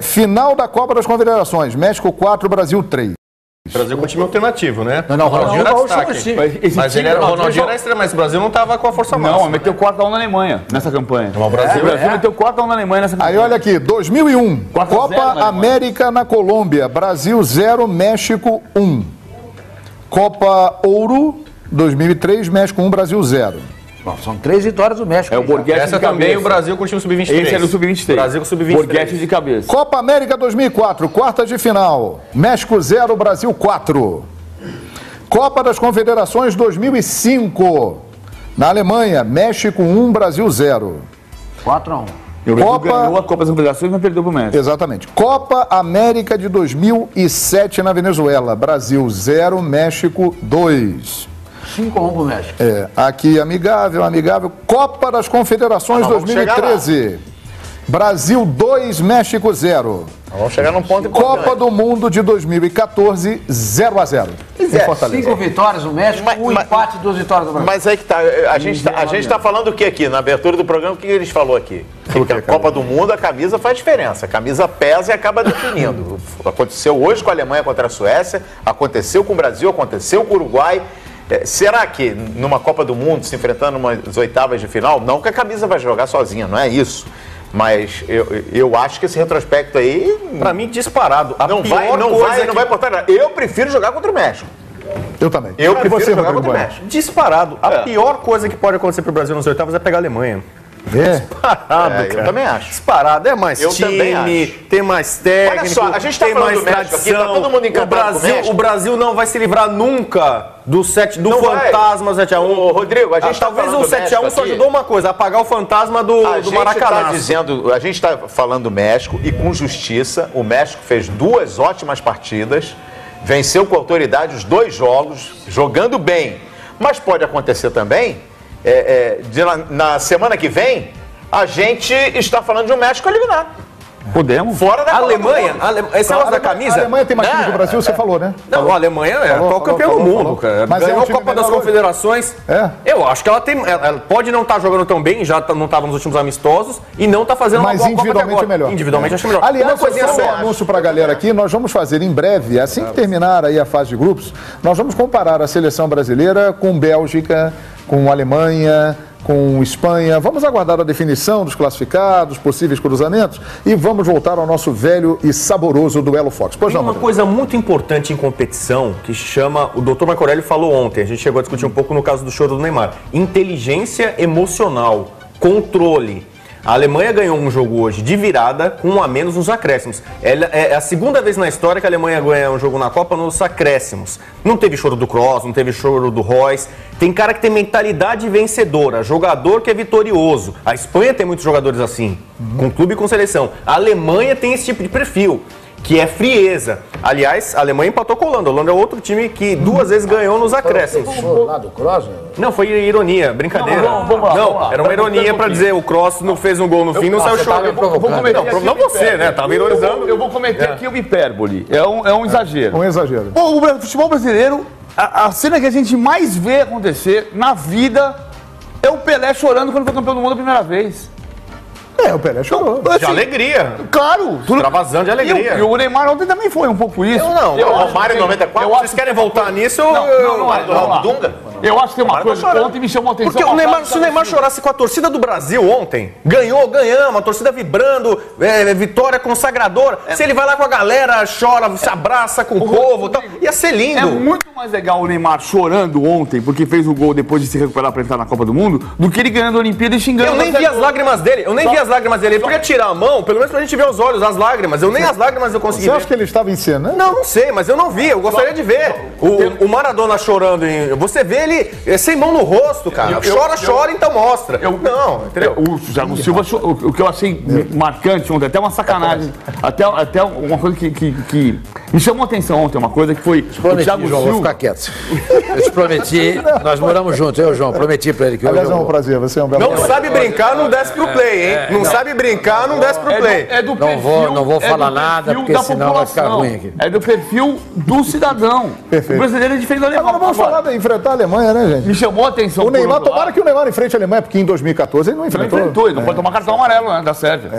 Final da Copa das Confederações, México 4, Brasil 3.
O Brasil com time alternativo, né?
Não, o Ronaldinho
era destaque. Mas ele era o Ronaldinho era extremo, mas o Brasil não estava com a força máxima.
Não, meteu 4-1 na Alemanha nessa campanha.
O Brasil
meteu 4-1 na Alemanha nessa campanha.
Aí olha aqui, 2001, Copa América na Colômbia, Brasil 0, México 1. Copa Ouro, 2003, México 1, Brasil 0.
Bom, são 3 vitórias do México.
É o Borghetti
essa
de
também
cabeça.
o Brasil com o time sub-23.
Esse é no sub-23.
Brasil com sub-23.
Borghetti de cabeça.
Copa América 2004, quartas de final. México 0, Brasil 4. Copa das Confederações 2005. Na Alemanha, México 1, Brasil 0.
4-1.
E o Brasil ganhou a Copa das Confederações, mas perdeu pro México.
Exatamente. Copa América de 2007 na Venezuela. Brasil 0, México 2.
5-1 pro México.
Aqui amigável. Copa das Confederações 2013. Brasil 2, México 0.
Vamos chegar num ponto importante.
Copa do Mundo de 2014, 0-0.
5 vitórias do México, empate e 2 vitórias do Brasil.
Mas aí que tá, a gente tá falando o que aqui? Na abertura do programa, o que eles falou aqui? Que a Copa do Mundo, a camisa faz diferença. A camisa pesa e acaba definindo. Aconteceu hoje com a Alemanha contra a Suécia, aconteceu com o Brasil, aconteceu com o Uruguai. Será que numa Copa do Mundo, se enfrentando umas oitavas de final, não que a camisa vai jogar sozinha, não é isso. Mas eu acho que esse retrospecto aí,
pra mim, disparado.
Não vai importar nada. Eu prefiro jogar contra o México.
Eu também.
Eu prefiro jogar contra o México.
Disparado. A pior coisa que pode acontecer pro Brasil nos oitavas é pegar a Alemanha.
Eu também acho.
Disparado, é mais
Eu
time,
também acho.
tem mais técnico,
Olha só, a gente tá
tem
falando
mais
do México aqui,
tradição.
tá todo mundo encantado com o México.
O Brasil não vai se livrar nunca do
Não
fantasma 7x1.
Ô, Rodrigo, a gente tá
talvez
falando
o
do
7x1
México
só
aqui.
ajudou uma coisa, apagar o fantasma do Maracanã.
A gente está falando do México e com justiça, o México fez 2 ótimas partidas, venceu com autoridade os 2 jogos, jogando bem. Mas pode acontecer também, na semana que vem, a gente está falando de um México eliminado.
Podemos.
Fora da
A Alemanha, esse negócio da camisa.
A Alemanha tem mais time que o Brasil, você falou, né?
Não, a Alemanha é atual campeão do mundo, cara.
Mas
Ganhou
é um
a
time
Copa das
melhor hoje.
Confederações.
É.
Eu acho que ela tem. Ela pode não estar jogando tão bem, já não estava nos últimos amistosos, e não está fazendo
Mas
uma boa Copa até
individualmente
agora.
é melhor.
Individualmente acho melhor.
Aliás,
uma coisinha
só um
só.
anúncio para a galera aqui, nós vamos fazer em breve, assim que terminar aí a fase de grupos, nós vamos comparar a seleção brasileira com Bélgica, com Alemanha, com Espanha. Vamos aguardar a definição dos classificados, possíveis cruzamentos e vamos voltar ao nosso velho e saboroso duelo Fox. Pois
Tem
não,
uma coisa muito importante em competição que chama, o Dr. Marco Aurélio falou ontem, a gente chegou a discutir um pouco no caso do choro do Neymar, inteligência emocional, controle. A Alemanha ganhou um jogo hoje de virada com 1 a menos nos acréscimos. É a segunda vez na história que a Alemanha ganha um jogo na Copa nos acréscimos. Não teve choro do Kroos, não teve choro do Reus. Tem cara que tem mentalidade vencedora, jogador que é vitorioso. A Espanha tem muitos jogadores assim, com clube e com seleção. A Alemanha tem esse tipo de perfil, que é frieza. Aliás, a Alemanha empatou com a Holanda. A Holanda é outro time que 2 vezes ganhou nos acréscimos.
O lá do Kroos?
Não, foi ironia, brincadeira.
Vamos lá.
Era uma ironia pra dizer o Kroos não fez um gol no fim, não saiu chorando.
Vou cometer aqui
Não
uma
você,
hipérbole.
né? Tava ironizando.
Eu vou cometer aqui uma hipérbole. É um exagero.
Um exagero.
Pô, o futebol brasileiro, a cena que a gente mais vê acontecer na vida é o Pelé chorando quando foi campeão do mundo a primeira vez.
O Pelé chorou.
De alegria.
Claro.
Extravasando de alegria.
E o Neymar ontem também foi um pouco isso.
Não,
O Romário em 94,
Vocês querem voltar nisso?
Não,
Dunga.
Eu acho que tem uma coisa que ontem me chamou a atenção.
Porque o Neymar, se o Neymar chorasse com a torcida do Brasil ontem, ganhamos, a torcida vibrando, vitória consagradora. Se ele vai lá com a galera, chora, se abraça com o povo, tal, ia ser lindo.
É muito mais legal o Neymar chorando ontem, porque fez o gol depois de se recuperar para entrar na Copa do Mundo, do que ele ganhando a Olimpíada e xingando.
Eu nem vi as lágrimas dele, Ele podia tirar a mão, pelo menos pra gente ver os olhos, as lágrimas. Nem as lágrimas eu consegui
Você
ver.
acha que ele estava encenando?
Não sei, mas eu não vi. Eu gostaria de ver. O Maradona chorando. Você vê ele sem mão no rosto, cara. Chora, então mostra. Não, entendeu?
O Thiago Silva, o que eu achei marcante ontem, até uma sacanagem, até uma coisa que me chamou a atenção ontem, uma coisa que foi o Thiago
João, vou
Silva.
ficar quieto. Eu te prometi, nós moramos juntos, eu e o João, prometi pra ele que
Aliás,
hoje
é um prazer, você é um belo
Não sabe brincar, não desce pro play, hein? Não sabe brincar, não desce pro play.
Não vou falar nada, porque senão vai ficar ruim aqui.
É do perfil do cidadão.
Perfeito.
O brasileiro é diferente do alemão.
Agora vamos falar de enfrentar a Alemanha, né, gente?
Me chamou a atenção.
O Neymar,
por outro
tomara
lado.
que o Neymar enfrente a Alemanha, porque em 2014 ele não
Não
enfrentou.
enfrentou, ele não pode tomar cartão amarelo, né, da Sérvia.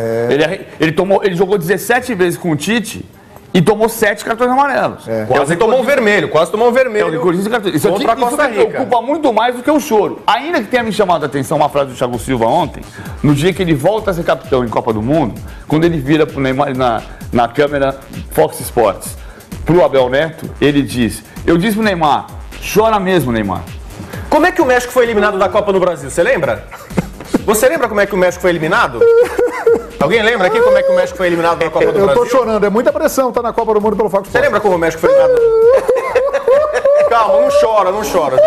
Ele jogou 17 vezes com o Tite e tomou 7 cartões amarelos.
Quase tomou um vermelho,
É o recordista de cartões. Isso aqui
Contra a Costa
me
Rica.
preocupa muito mais do que o choro. Ainda que tenha me chamado a atenção uma frase do Thiago Silva ontem, no dia que ele volta a ser capitão em Copa do Mundo, quando ele vira pro Neymar na câmera Fox Sports, pro Abel Neto, ele diz: eu disse pro Neymar, chora mesmo, Neymar.
Como é que o México foi eliminado da Copa no Brasil? Você lembra? Você lembra como é que o México foi eliminado? Alguém lembra aqui como é que o México foi eliminado da Copa do
Eu
Brasil?
tô chorando, é muita pressão, tá na Copa do Mundo pelo Fox
Você
Sports.
lembra como o México foi eliminado? Calma, não chora.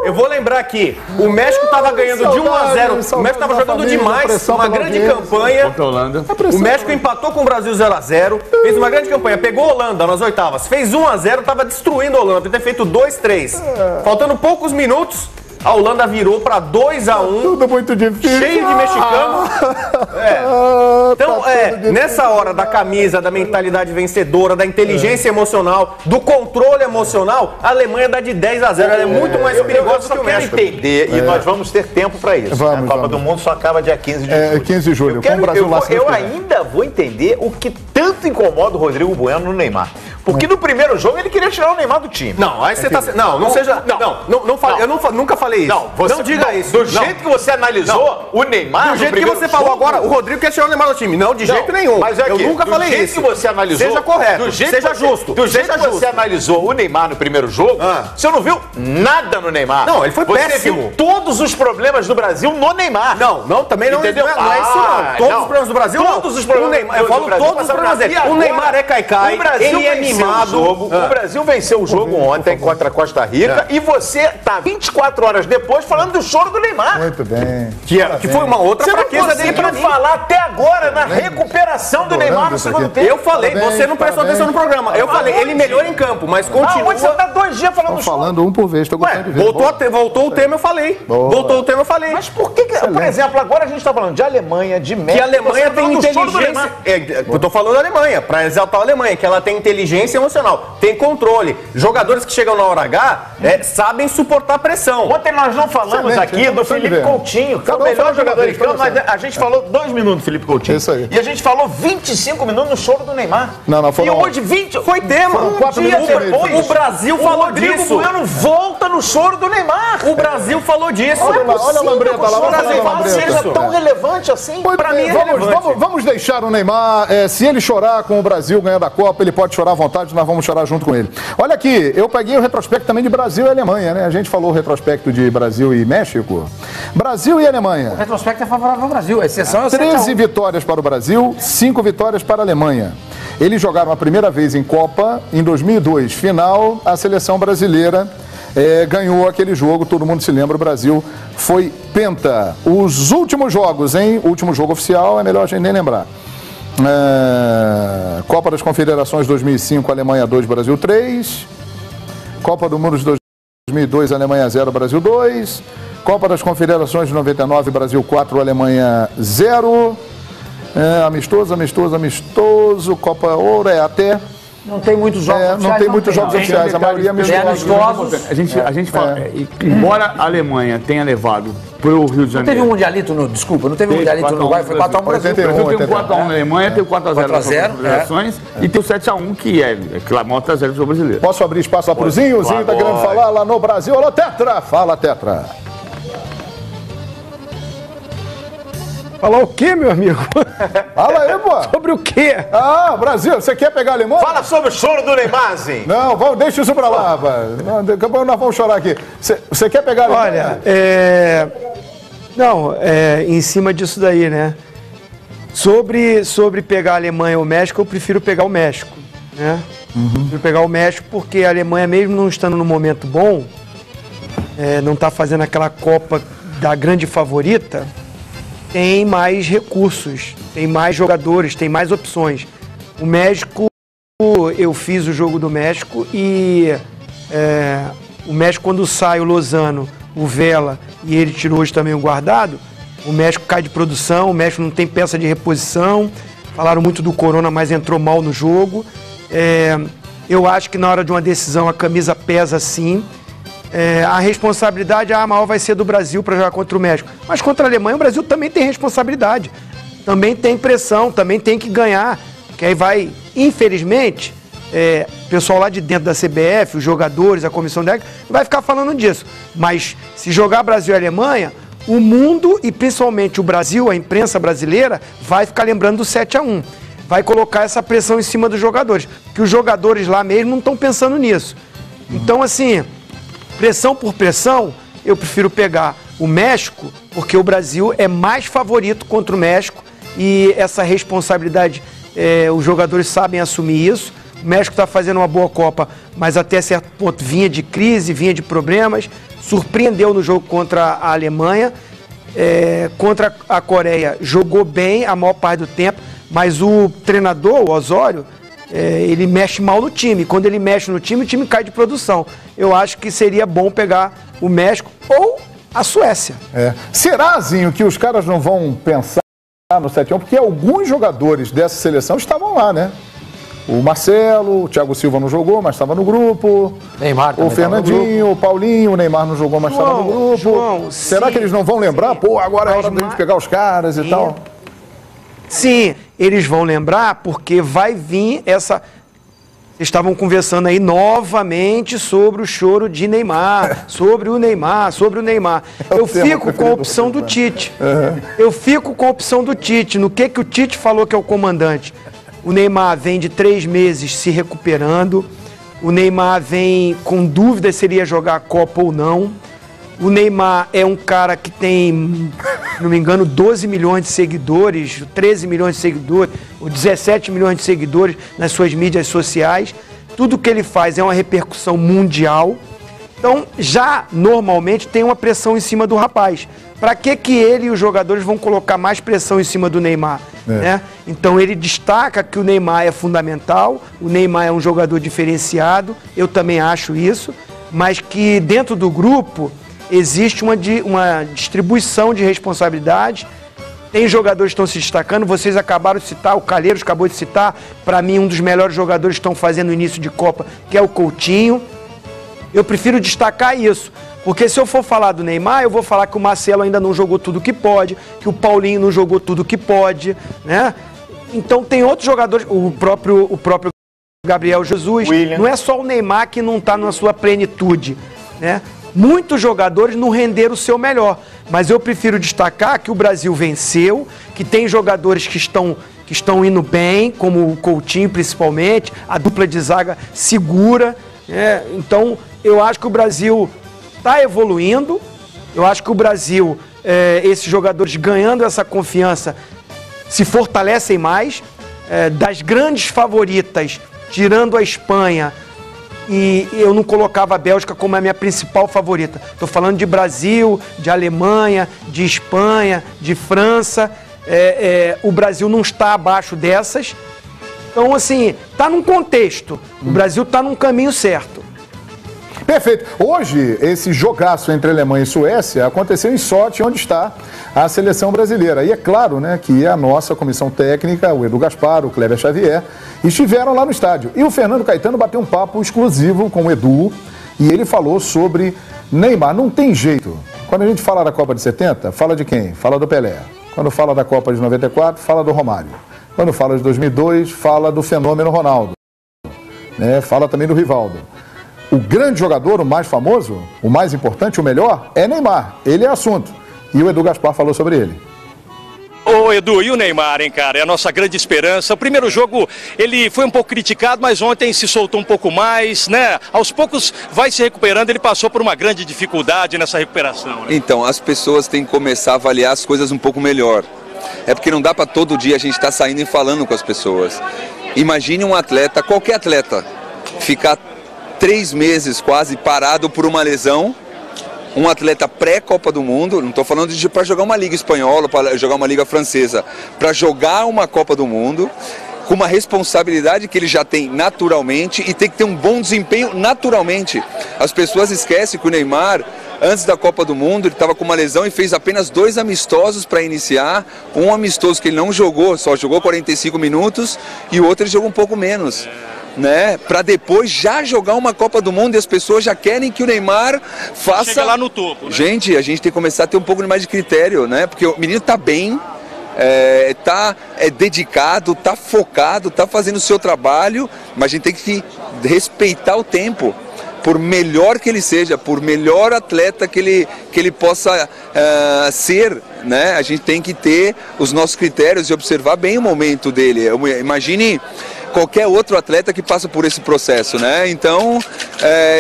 Eu vou lembrar aqui, o México tava ganhando de 1 a 0. O México tava jogando demais, uma grande campanha.
Contra a Holanda.
O México empatou com o Brasil 0 a 0, fez uma grande campanha, pegou a Holanda nas oitavas, fez 1 a 0, tava destruindo a Holanda, podia ter feito 2-3. Faltando poucos minutos, a Holanda virou para 2 a 1.
Tudo muito difícil.
Cheio de mexicano. Então, nessa hora da camisa, da mentalidade vencedora, da inteligência emocional, do controle emocional, a Alemanha dá de 10 a 0. Ela é muito mais perigosa que o México.
Entender, e nós vamos ter tempo para isso.
Vamos,
a Copa
vamos.
do Mundo só acaba dia 15 de julho.
15 de julho.
Eu, quero,
com o Brasil lá, se Deus
eu
quiser.
ainda vou entender o que tanto incomoda o Rodrigo Bueno no Neymar. Porque no primeiro jogo ele queria tirar o Neymar do time.
Não, aí você tá... Não seja... Não falei, eu nunca falei isso. Não diga isso.
Do jeito que você analisou o Neymar...
Do jeito que você falou agora, o Rodrigo quer tirar o Neymar do time. Não, de jeito nenhum.
Mas
eu nunca falei isso.
Do jeito que você analisou...
Seja correto, seja justo.
Do jeito que você analisou o Neymar no primeiro jogo, você não viu nada no Neymar.
Não, ele foi péssimo.
Você viu todos os problemas do Brasil no Neymar.
Não, também não,
entendeu?
Não é isso não. Todos os problemas do Brasil não.
Todos os problemas do Brasil.
Eu falo todos os problemas dele. O Neymar é caicai, ele é mimado.
O Brasil venceu o jogo ontem contra a Costa Rica e você tá 24 horas depois falando do choro do Neymar.
Muito bem.
Que foi uma outra fraqueza dele pra mim.
Falar até agora na recuperação do Neymar no segundo tempo.
Eu falei, você não prestou atenção no programa. Eu falei, ele melhora em campo, mas continua...
Você tá 2 dias falando do choro.
Falando um por vez, tô gostando de ver.
Voltou o tema, eu falei. Voltou o tema, eu falei.
Mas por que, por exemplo, agora a gente tá falando de Alemanha, de México...
Que a Alemanha tem inteligência... Eu tô falando da Alemanha, pra exaltar a Alemanha, que ela tem inteligência emocional, tem controle. Jogadores que chegam na hora H sabem suportar pressão.
Ontem nós não falamos aqui do Felipe Coutinho, que é o melhor jogador em campo, mas a gente falou 2 minutos do Felipe Coutinho.
Isso aí.
E a gente falou 25 minutos no choro do Neymar.
Não,
e hoje 20...
Foi tema.
4 minutos
depois, o Brasil falou
Rodrigo
disso.
Bueno volta no choro do Neymar.
O Brasil falou disso.
Olha a lambreta lá,
o Brasil seja tão relevante assim.
Pra mim é relevante.
Vamos deixar o Neymar, se ele chorar com o Brasil ganhando a Copa, ele pode chorar à vontade, nós vamos chorar junto com ele. Olha aqui, eu peguei o retrospecto também de Brasil e Alemanha, né? A gente falou o retrospecto de Brasil e México. Brasil e Alemanha.
O retrospecto é favorável ao Brasil, a exceção é o
13 vitórias para o Brasil, 5 vitórias para a Alemanha. Eles jogaram a primeira vez em Copa em 2002. Final, a seleção brasileira ganhou aquele jogo, todo mundo se lembra, o Brasil foi penta. Os últimos jogos, hein? O último jogo oficial, é melhor a gente nem lembrar. Copa das Confederações 2005, Alemanha 2, Brasil 3. Copa do Mundo de 2002, Alemanha 0, Brasil 2. Copa das Confederações de 99, Brasil 4, Alemanha 0. Amistoso. Copa Ouro até...
Não tem muitos jogos oficiais.
Não tem muitos jogos oficiais, a maioria
amistosos.
A gente fala, embora a Alemanha tenha levado pro Rio de Janeiro...
Não teve um mundialito não teve um mundialito no Uruguai, foi 4x1 pro Brasil.
O Brasil tem 4x1 na Alemanha, tem 4x0 nas confederações e tem o 7x1 que é clamota 0 pro brasileiro.
Posso abrir espaço lá pro Zinho? O Zinho tá querendo falar lá no Brasil. Alô, Tetra! Fala, Tetra!
Falar o quê, meu amigo?
Fala aí, pô.
Sobre o quê?
Brasil, você quer pegar a Alemanha?
Fala sobre o choro do Neymar, Zinho.
Não, deixa isso pra lá, rapaz. Daqui a pouco nós vamos chorar aqui. Você quer pegar a Alemanha?
Olha, em cima disso daí, né? Sobre pegar a Alemanha ou o México, eu prefiro pegar o México, né? Prefiro pegar o México porque a Alemanha, mesmo não estando no momento bom, não está fazendo aquela Copa da grande favorita, tem mais recursos, tem mais jogadores, tem mais opções. O México, eu fiz o jogo do México e o México, quando sai o Lozano, o Vela e ele tirou hoje também o guardado, o México cai de produção, o México não tem peça de reposição. Falaram muito do Corona, mas entrou mal no jogo. Eu acho que na hora de uma decisão a camisa pesa sim. A responsabilidade maior vai ser do Brasil para jogar contra o México. Mas contra a Alemanha o Brasil também tem responsabilidade. Também tem pressão, também tem que ganhar. Que aí vai, infelizmente, o pessoal lá de dentro da CBF, os jogadores, a comissão técnica, vai ficar falando disso. Mas se jogar Brasil e Alemanha, o mundo e principalmente o Brasil, a imprensa brasileira, vai ficar lembrando do 7x1. Vai colocar essa pressão em cima dos jogadores. Porque os jogadores lá mesmo não estão pensando nisso. Então, assim... Pressão por pressão, eu prefiro pegar o México, porque o Brasil é mais favorito contra o México e essa responsabilidade, os jogadores sabem assumir isso. O México está fazendo uma boa Copa, mas até certo ponto vinha de crise, vinha de problemas, surpreendeu no jogo contra a Alemanha, contra a Coreia jogou bem a maior parte do tempo, mas o treinador, o Osório, ele mexe mal no time. Quando ele mexe no time, o time cai de produção. Eu acho que seria bom pegar o México ou a Suécia.
Será, Zinho, que os caras não vão pensar no 7x1? Porque alguns jogadores dessa seleção estavam lá, né? O Marcelo, o Thiago Silva não jogou, mas estava no grupo.
Neymar
o Fernandinho, o Paulinho, o Neymar não jogou, mas estava no grupo. Será que eles não vão lembrar? Agora é hora da gente pegar os caras e tal.
Sim, eles vão lembrar porque vai vir essa... estavam conversando aí novamente sobre o choro de Neymar, sobre o Neymar. Eu fico com a opção do Tite. Eu fico com a opção do Tite. No que o Tite falou que é o comandante? O Neymar vem de 3 meses se recuperando. O Neymar vem com dúvidas se ele ia jogar a Copa ou não. O Neymar é um cara que tem, se não me engano, 12 milhões de seguidores, 13 milhões de seguidores, ou 17 milhões de seguidores nas suas mídias sociais. Tudo que ele faz é uma repercussão mundial. Então, já normalmente tem uma pressão em cima do rapaz. Para que ele e os jogadores vão colocar mais pressão em cima do Neymar? Né? Então, ele destaca que o Neymar é fundamental, o Neymar é um jogador diferenciado, eu também acho isso, mas que dentro do grupo existe uma distribuição de responsabilidade. Tem jogadores que estão se destacando, vocês acabaram de citar, o Calheiros acabou de citar, para mim um dos melhores jogadores que estão fazendo o início de Copa, que é o Coutinho. Eu prefiro destacar isso, porque se eu for falar do Neymar, eu vou falar que o Marcelo ainda não jogou tudo que pode, que o Paulinho não jogou tudo que pode, né? Então tem outros jogadores, o próprio Gabriel Jesus, William. Não é só o Neymar que não está na sua plenitude, né? Muitos jogadores não renderam o seu melhor, mas eu prefiro destacar que o Brasil venceu, que tem jogadores que estão indo bem, como o Coutinho principalmente, a dupla de zaga segura, né? Então eu acho que o Brasil está evoluindo, eu acho que o Brasil, esses jogadores ganhando essa confiança, se fortalecem mais. Das grandes favoritas, tirando a Espanha, e eu não colocava a Bélgica como a minha principal favorita. Estou falando de Brasil, de Alemanha, de Espanha, de França. O Brasil não está abaixo dessas. Então, assim, está num contexto. O Brasil está num caminho certo.
Perfeito. Hoje, esse jogaço entre Alemanha e Suécia aconteceu em Sochi, onde está a seleção brasileira. E é claro, né, que a nossa comissão técnica, o Edu Gaspar, o Kleber Xavier, estiveram lá no estádio. E o Fernando Caetano bateu um papo exclusivo com o Edu e ele falou sobre Neymar. Não tem jeito. Quando a gente fala da Copa de 70, fala de quem? Fala do Pelé. Quando fala da Copa de 94, fala do Romário. Quando fala de 2002, fala do fenômeno Ronaldo. Né? Fala também do Rivaldo. O grande jogador, o mais famoso, o mais importante, o melhor, é Neymar. Ele é assunto. E o Edu Gaspar falou sobre ele.
Ô Edu, e o Neymar, hein, cara? É a nossa grande esperança. O primeiro jogo, ele foi um pouco criticado, mas ontem se soltou um pouco mais, né? Aos poucos vai se recuperando, ele passou por uma grande dificuldade nessa recuperação, né?
Então, as pessoas têm que começar a avaliar as coisas um pouco melhor. É porque não dá para todo dia a gente estar saindo e falando com as pessoas. Imagine um atleta, qualquer atleta, ficar 3 meses quase parado por uma lesão, um atleta pré-Copa do Mundo, não estou falando de para jogar uma liga espanhola, para jogar uma liga francesa, para jogar uma Copa do Mundo, com uma responsabilidade que ele já tem naturalmente e tem que ter um bom desempenho naturalmente. As pessoas esquecem que o Neymar, antes da Copa do Mundo, ele estava com uma lesão e fez apenas 2 amistosos para iniciar, um amistoso que ele não jogou, só jogou 45 minutos e o outro ele jogou um pouco menos. Né, para depois já jogar uma Copa do Mundo e as pessoas já querem que o Neymar faça...
Chega lá no topo, né?
Gente, a gente tem que começar a ter um pouco mais de critério, né? Porque o menino tá bem, tá dedicado, tá focado, tá fazendo o seu trabalho, mas a gente tem que respeitar o tempo. Por melhor que ele seja, por melhor atleta que ele possa ser, né? A gente tem que ter os nossos critérios e observar bem o momento dele. Imagine qualquer outro atleta que passa por esse processo, né? Então,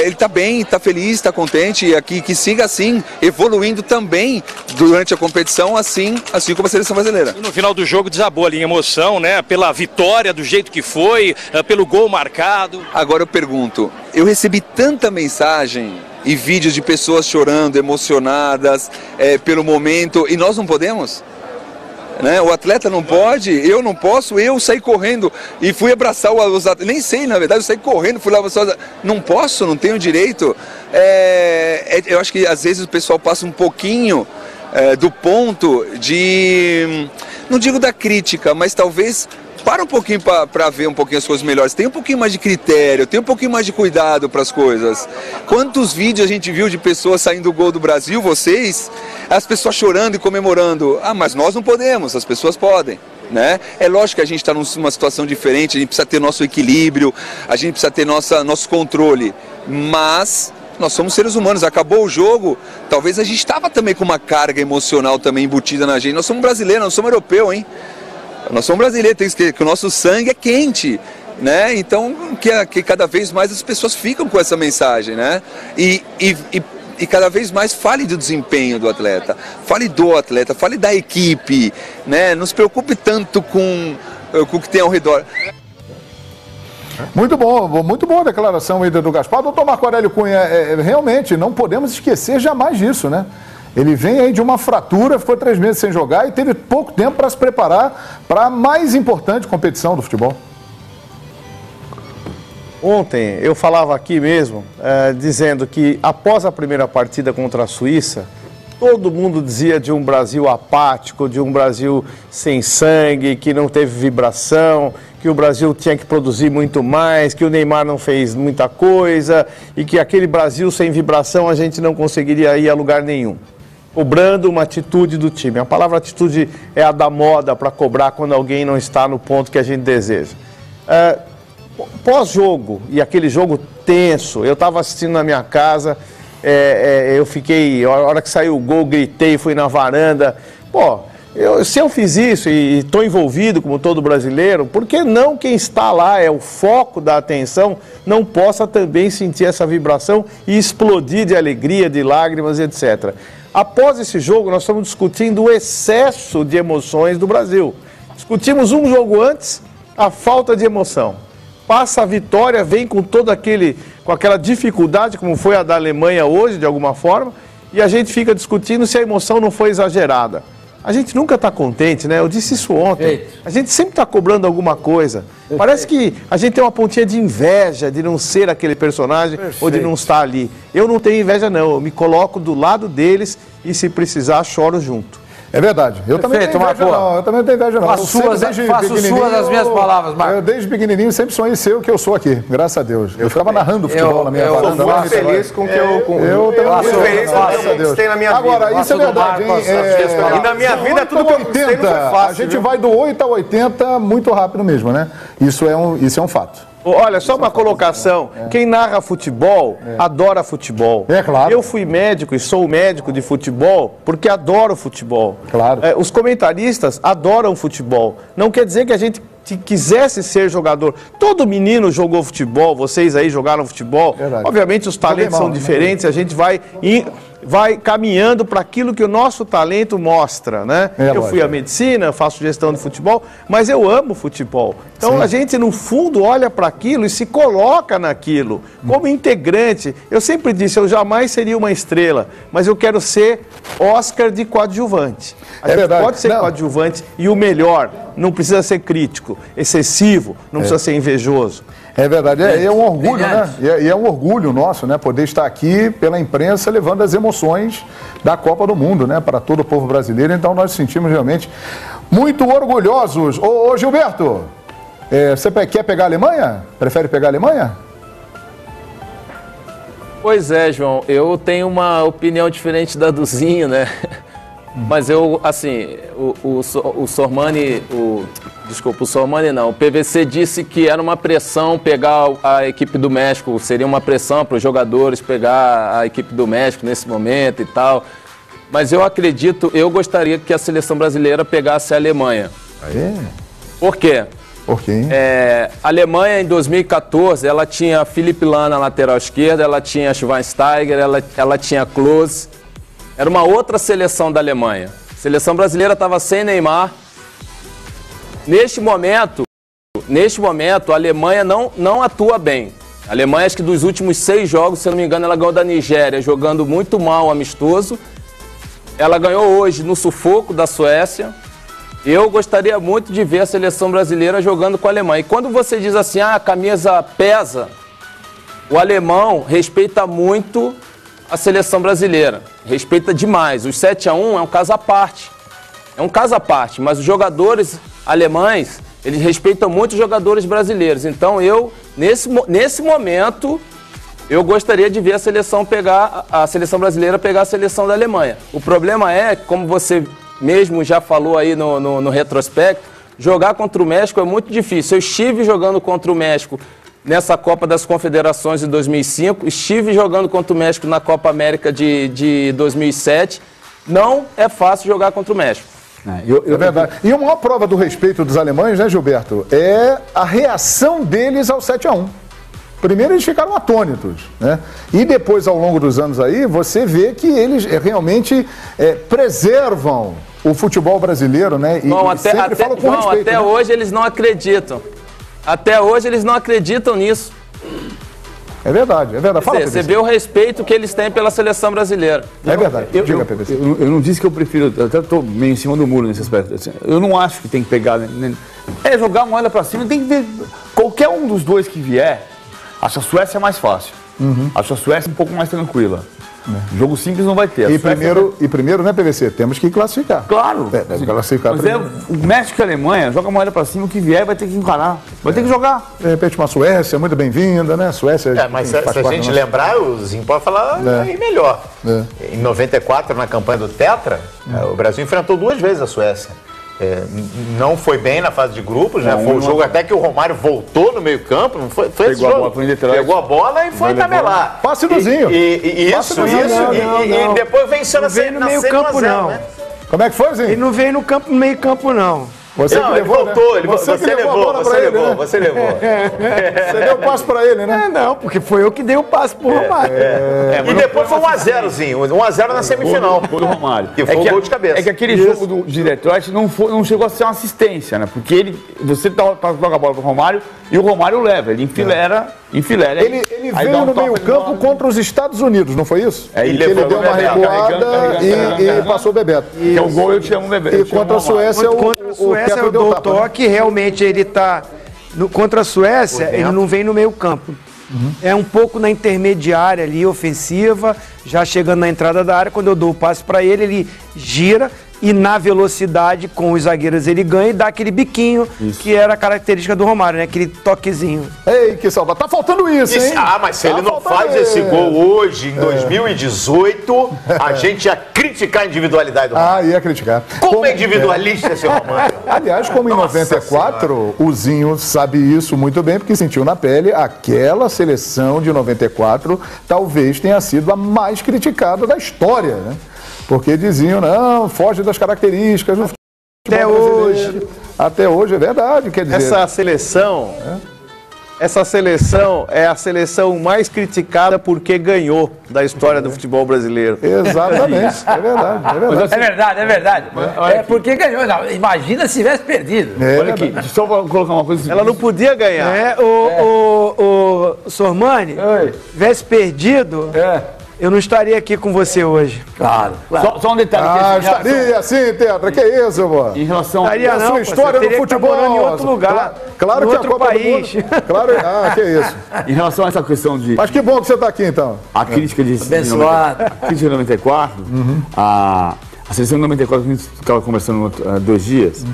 ele está bem, está feliz, está contente, e que siga assim, evoluindo também durante a competição, assim como a seleção brasileira.
E no final do jogo desabou ali em emoção, né? Pela vitória, do jeito que foi, pelo gol marcado.
Agora eu pergunto, eu recebi tanta mensagem e vídeos de pessoas chorando, emocionadas pelo momento, e nós não podemos? Né? O atleta não pode, eu não posso, eu saí correndo e fui abraçar os atletas, nem sei, na verdade, eu saí correndo, fui lá abraçar, não posso, não tenho direito. Eu acho que às vezes o pessoal passa um pouquinho do ponto de, não digo da crítica, mas talvez para um pouquinho para ver um pouquinho as coisas melhores, tem um pouquinho mais de critério, tem um pouquinho mais de cuidado para as coisas. Quantos vídeos a gente viu de pessoas saindo do gol do Brasil, vocês, as pessoas chorando e comemorando? Ah, mas nós não podemos, as pessoas podem. né? É lógico que a gente está numa situação diferente, a gente precisa ter nosso equilíbrio, a gente precisa ter nosso controle, mas nós somos seres humanos, acabou o jogo, talvez a gente estava também com uma carga emocional também embutida na gente. Nós somos brasileiros, não somos europeus, hein? Nós somos brasileiros, tem que o nosso sangue é quente, né? Então, que cada vez mais as pessoas ficam com essa mensagem, né? E cada vez mais fale do desempenho do atleta, fale da equipe, né? Não se preocupe tanto com o que tem ao redor.
Muito boa a declaração aí do Gaspar. Doutor Marco Aurélio Cunha, realmente não podemos esquecer jamais disso, né? Ele vem aí de uma fratura, ficou 3 meses sem jogar e teve pouco tempo para se preparar para a mais importante competição do futebol.
Ontem eu falava aqui mesmo, dizendo que após a primeira partida contra a Suíça, todo mundo dizia de um Brasil apático, de um Brasil sem sangue, que não teve vibração, que o Brasil tinha que produzir muito mais, que o Neymar não fez muita coisa e que aquele Brasil sem vibração a gente não conseguiria ir a lugar nenhum. Cobrando uma atitude do time. A palavra atitude é a da moda para cobrar quando alguém não está no ponto que a gente deseja. Pós-jogo, e aquele jogo tenso, eu estava assistindo na minha casa, eu fiquei, a hora que saiu o gol, gritei, fui na varanda. Pô, se eu fiz isso e estou envolvido como todo brasileiro, por que não quem está lá, é o foco da atenção, não possa também sentir essa vibração e explodir de alegria, de lágrimas, etc. Após esse jogo, nós estamos discutindo o excesso de emoções do Brasil. Discutimos um jogo antes, a falta de emoção. Passa a vitória, vem com com aquela dificuldade, como foi a da Alemanha hoje, de alguma forma, e a gente fica discutindo se a emoção não foi exagerada. A gente nunca está contente, né? Eu disse isso ontem. A gente sempre está cobrando alguma coisa. Parece que a gente tem uma pontinha de inveja de não ser aquele personagem ou de não estar ali. Eu não tenho inveja, não. Eu me coloco do lado deles e, se precisar, choro junto.
É verdade. Eu também não tenho inveja, não. Eu também não tenho inveja, não.
Faço suas as minhas palavras, Marcos.
Eu, desde pequenininho, sempre sonhei ser o que eu sou aqui. Graças a Deus. Eu ficava narrando futebol na minha varanda.
Eu sou muito feliz com o que
eu
conquistei na minha vida.
Agora, isso é verdade, hein?
E na minha vida, tudo que eu conquistei não foi fácil.
A gente vai do 8 ao 80 muito rápido mesmo, né? Isso é um fato.
Olha, só uma colocação. Quem narra futebol, adora futebol.
É claro.
Eu fui médico e sou médico de futebol porque adoro futebol.
Claro.
Os comentaristas adoram futebol. Não quer dizer que a gente quisesse ser jogador. Todo menino jogou futebol, vocês aí jogaram futebol.
Verdade.
Obviamente os talentos são diferentes, a gente vai caminhando para aquilo que o nosso talento mostra, né? Eu fui à medicina, faço gestão de futebol, mas eu amo futebol. Então a gente, no fundo, olha para aquilo e se coloca naquilo, como integrante. Eu sempre disse, eu jamais seria uma estrela, mas eu quero ser Oscar de coadjuvante. A gente pode ser coadjuvante e o melhor, não precisa ser crítico, excessivo, não precisa ser invejoso.
É verdade, é um orgulho, né? E é um orgulho nosso, né? Poder estar aqui pela imprensa levando as emoções da Copa do Mundo, né? Para todo o povo brasileiro. Então nós nos sentimos realmente muito orgulhosos. Ô Gilberto, você quer pegar a Alemanha? Prefere pegar a Alemanha?
Pois é, João. Eu tenho uma opinião diferente da do Zinho, né? Mas eu, assim, o Sormani, desculpa, o Sormani não, o PVC disse que era uma pressão pegar a equipe do México, seria uma pressão para os jogadores pegar a equipe do México nesse momento e tal. Mas eu gostaria que a seleção brasileira pegasse a Alemanha. Por quê? A Alemanha, em 2014, ela tinha Philipp Lahm na lateral esquerda, ela tinha Schweinsteiger, ela tinha Klose. Era uma outra seleção da Alemanha. A seleção brasileira estava sem Neymar. Neste momento, a Alemanha não atua bem. A Alemanha, acho que dos últimos 6 jogos, se eu não me engano, ela ganhou da Nigéria, jogando muito mal, amistoso. Ela ganhou hoje no sufoco da Suécia. Eu gostaria muito de ver a seleção brasileira jogando com a Alemanha. E quando você diz assim, a camisa pesa, o alemão respeita muito a seleção brasileira. Respeita demais. Os 7-1 é um caso à parte. É um caso à parte, mas os jogadores alemães, eles respeitam muito os jogadores brasileiros. Então nesse momento, eu gostaria de ver a seleção brasileira pegar a seleção da Alemanha. O problema é, como você mesmo já falou aí no retrospecto, jogar contra o México é muito difícil. Eu estive jogando contra o México nessa Copa das Confederações de 2005, estive jogando contra o México na Copa América de 2007. Não é fácil jogar contra o México.
É verdade. E a maior prova do respeito dos alemães, né, Gilberto, é a reação deles ao 7-1. Primeiro eles ficaram atônitos, né? E depois, ao longo dos anos aí, você vê que eles realmente preservam o futebol brasileiro, né? E sempre falam com respeito.
Até hoje eles não acreditam. Até hoje eles não acreditam nisso.
É verdade, é verdade. Fala,
você vê o respeito que eles têm pela seleção brasileira.
É verdade. Diga, PVC.
Eu não disse que eu prefiro, eu até estou meio em cima do muro nesse aspecto. Assim, eu não acho que tem que pegar. Jogar a moeda para cima, tem que ver. Qualquer um dos dois que vier, acho a Suécia mais fácil. Acho a Suécia um pouco mais tranquila. Jogo simples não vai ter.
E primeiro, né, PVC? Temos que classificar.
Claro.
Classificar
o México e a Alemanha, joga a moeda pra cima, o que vier vai ter que encarar. Vai ter que jogar.
De repente uma Suécia, muito bem-vinda, né? Suécia.
Mas se a gente lembrar, o Zinho pode falar aí melhor. Em 94, na campanha do Tetra, o Brasil enfrentou 2 vezes a Suécia. Não foi bem na fase de grupos, né? Foi o jogo até que o Romário voltou no meio campo, não foi esse jogo. Pegou a bola e foi tabelar.
Passe do Zinho.
E depois venceu na
meio campo, não.
Né?
Como é que foi, Zinho?
Ele não veio no meio campo, não.
Você
não,
que levou,
ele voltou,
né? Você levou. Você deu o passe pra ele, né?
Não, porque foi eu que dei o passe pro Romário.
E depois foi 1-0zinho, 1-0 na semifinal.
Gol do Romário.
Que foi o gol de cabeça.
É que aquele jogo de Detroit não chegou a ser uma assistência, né? Porque você joga a bola pro Romário e o Romário leva, ele enfilera.
Ele veio no meio campo contra os Estados Unidos, não foi isso?
Ele
deu uma recuada e passou o Bebeto.
Que é o gol, eu te amo, Bebeto.
E contra a Suécia,
eu dou o toque, realmente ele está contra a Suécia, ele não vem no meio campo. É um pouco na intermediária ali, ofensiva, já chegando na entrada da área. Quando eu dou o passe para ele, ele gira e na velocidade com os zagueiros ele ganha e dá aquele biquinho que era a característica do Romário, né? Aquele toquezinho.
Ei, que salva. Tá faltando isso, hein?
Mas se ele não faz esse gol hoje, em 2018, a gente ia criticar a individualidade do Romário.
Ia criticar.
Como é individualista esse Romário?
Aliás, como em 94, o Zinho sabe isso muito bem, porque sentiu na pele aquela seleção de 94 talvez tenha sido a mais criticada da história, né? Porque diziam, não, foge das características do futebol brasileiro. Até hoje, é verdade. Quer dizer,
essa seleção é a seleção mais criticada porque ganhou da história do futebol brasileiro.
Exatamente, é verdade.
É verdade. É porque ganhou. Não, imagina se tivesse perdido.
Olha aqui, só vou colocar uma coisa.
Ela não podia ganhar.
O Sormani, tivesse perdido... Eu não estaria aqui com você hoje.
Claro.
Só um detalhe.
Estaria sim, Tetra. Que isso, mano?
Em relação
a sua história no futebol.
Em outro lugar.
Claro que a Copa país. Do Mundo. Claro, que isso.
Em relação a essa questão de...
Mas que bom que você está aqui, então.
A crítica de... A crítica de 94, a seleção de 94, que a gente estava conversando há 2 dias,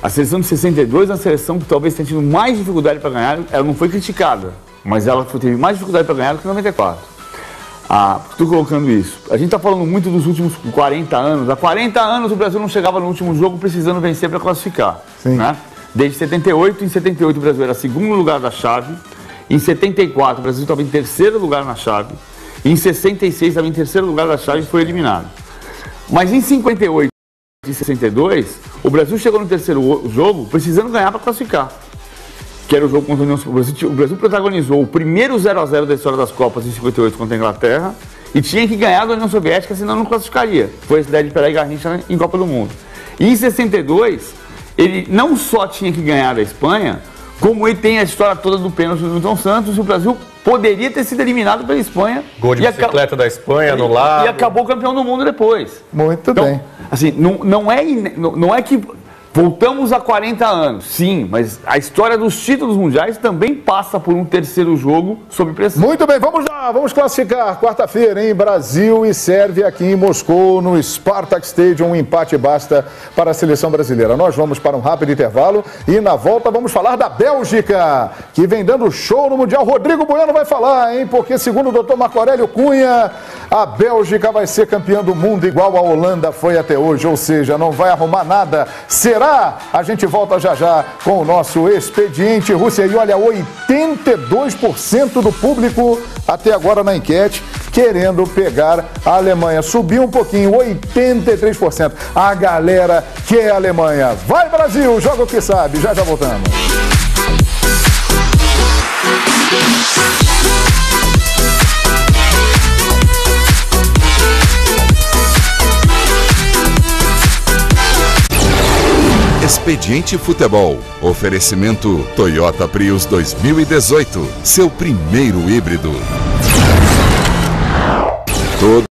a seleção de 62 é uma seleção que talvez tenha tido mais dificuldade para ganhar. Ela não foi criticada, mas ela teve mais dificuldade para ganhar do que 94. Estou colocando isso. A gente está falando muito dos últimos 40 anos. Há 40 anos o Brasil não chegava no último jogo precisando vencer para classificar. Né? Desde 78, em 78 o Brasil era 2º lugar da chave. Em 74 o Brasil estava em 3º lugar na chave. E em 66 estava em 3º lugar da chave e foi eliminado. Mas em 58 e 62 o Brasil chegou no 3º jogo precisando ganhar para classificar. Que era o jogo contra a União Soviética. O Brasil protagonizou o primeiro 0-0 da história das Copas em 58 contra a Inglaterra e tinha que ganhar da União Soviética, senão não classificaria. Foi a ideia de Pelé e Garrincha em Copa do Mundo. E em 62, ele não só tinha que ganhar da Espanha, como ele tem a história toda do pênalti do Newton Santos, e o Brasil poderia ter sido eliminado pela Espanha.
Gol de bicicleta da Espanha no lado.
E acabou campeão do mundo depois.
Muito bem.
Assim, não é que... Voltamos a 40 anos, sim, mas a história dos títulos mundiais também passa por um 3º jogo sob pressão.
Muito bem, vamos lá, vamos classificar. Quarta-feira, em Brasil e Sérvia, aqui em Moscou, no Spartak Stadium, um empate basta para a seleção brasileira. Nós vamos para um rápido intervalo e na volta vamos falar da Bélgica, que vem dando show no Mundial. Rodrigo Bueno vai falar, hein, porque segundo o doutor Marco Aurélio Cunha, A Bélgica vai ser campeã do mundo igual a Holanda foi até hoje, ou seja, não vai arrumar nada. Será? A gente volta já já com o nosso Expediente Rússia. E olha, 82% do público até agora na enquete querendo pegar a Alemanha. Subiu um pouquinho, 83%. A galera quer a Alemanha. Vai, Brasil! Joga o que sabe. Já voltamos.
Expediente Futebol. Oferecimento Toyota Prius 2018. Seu primeiro híbrido.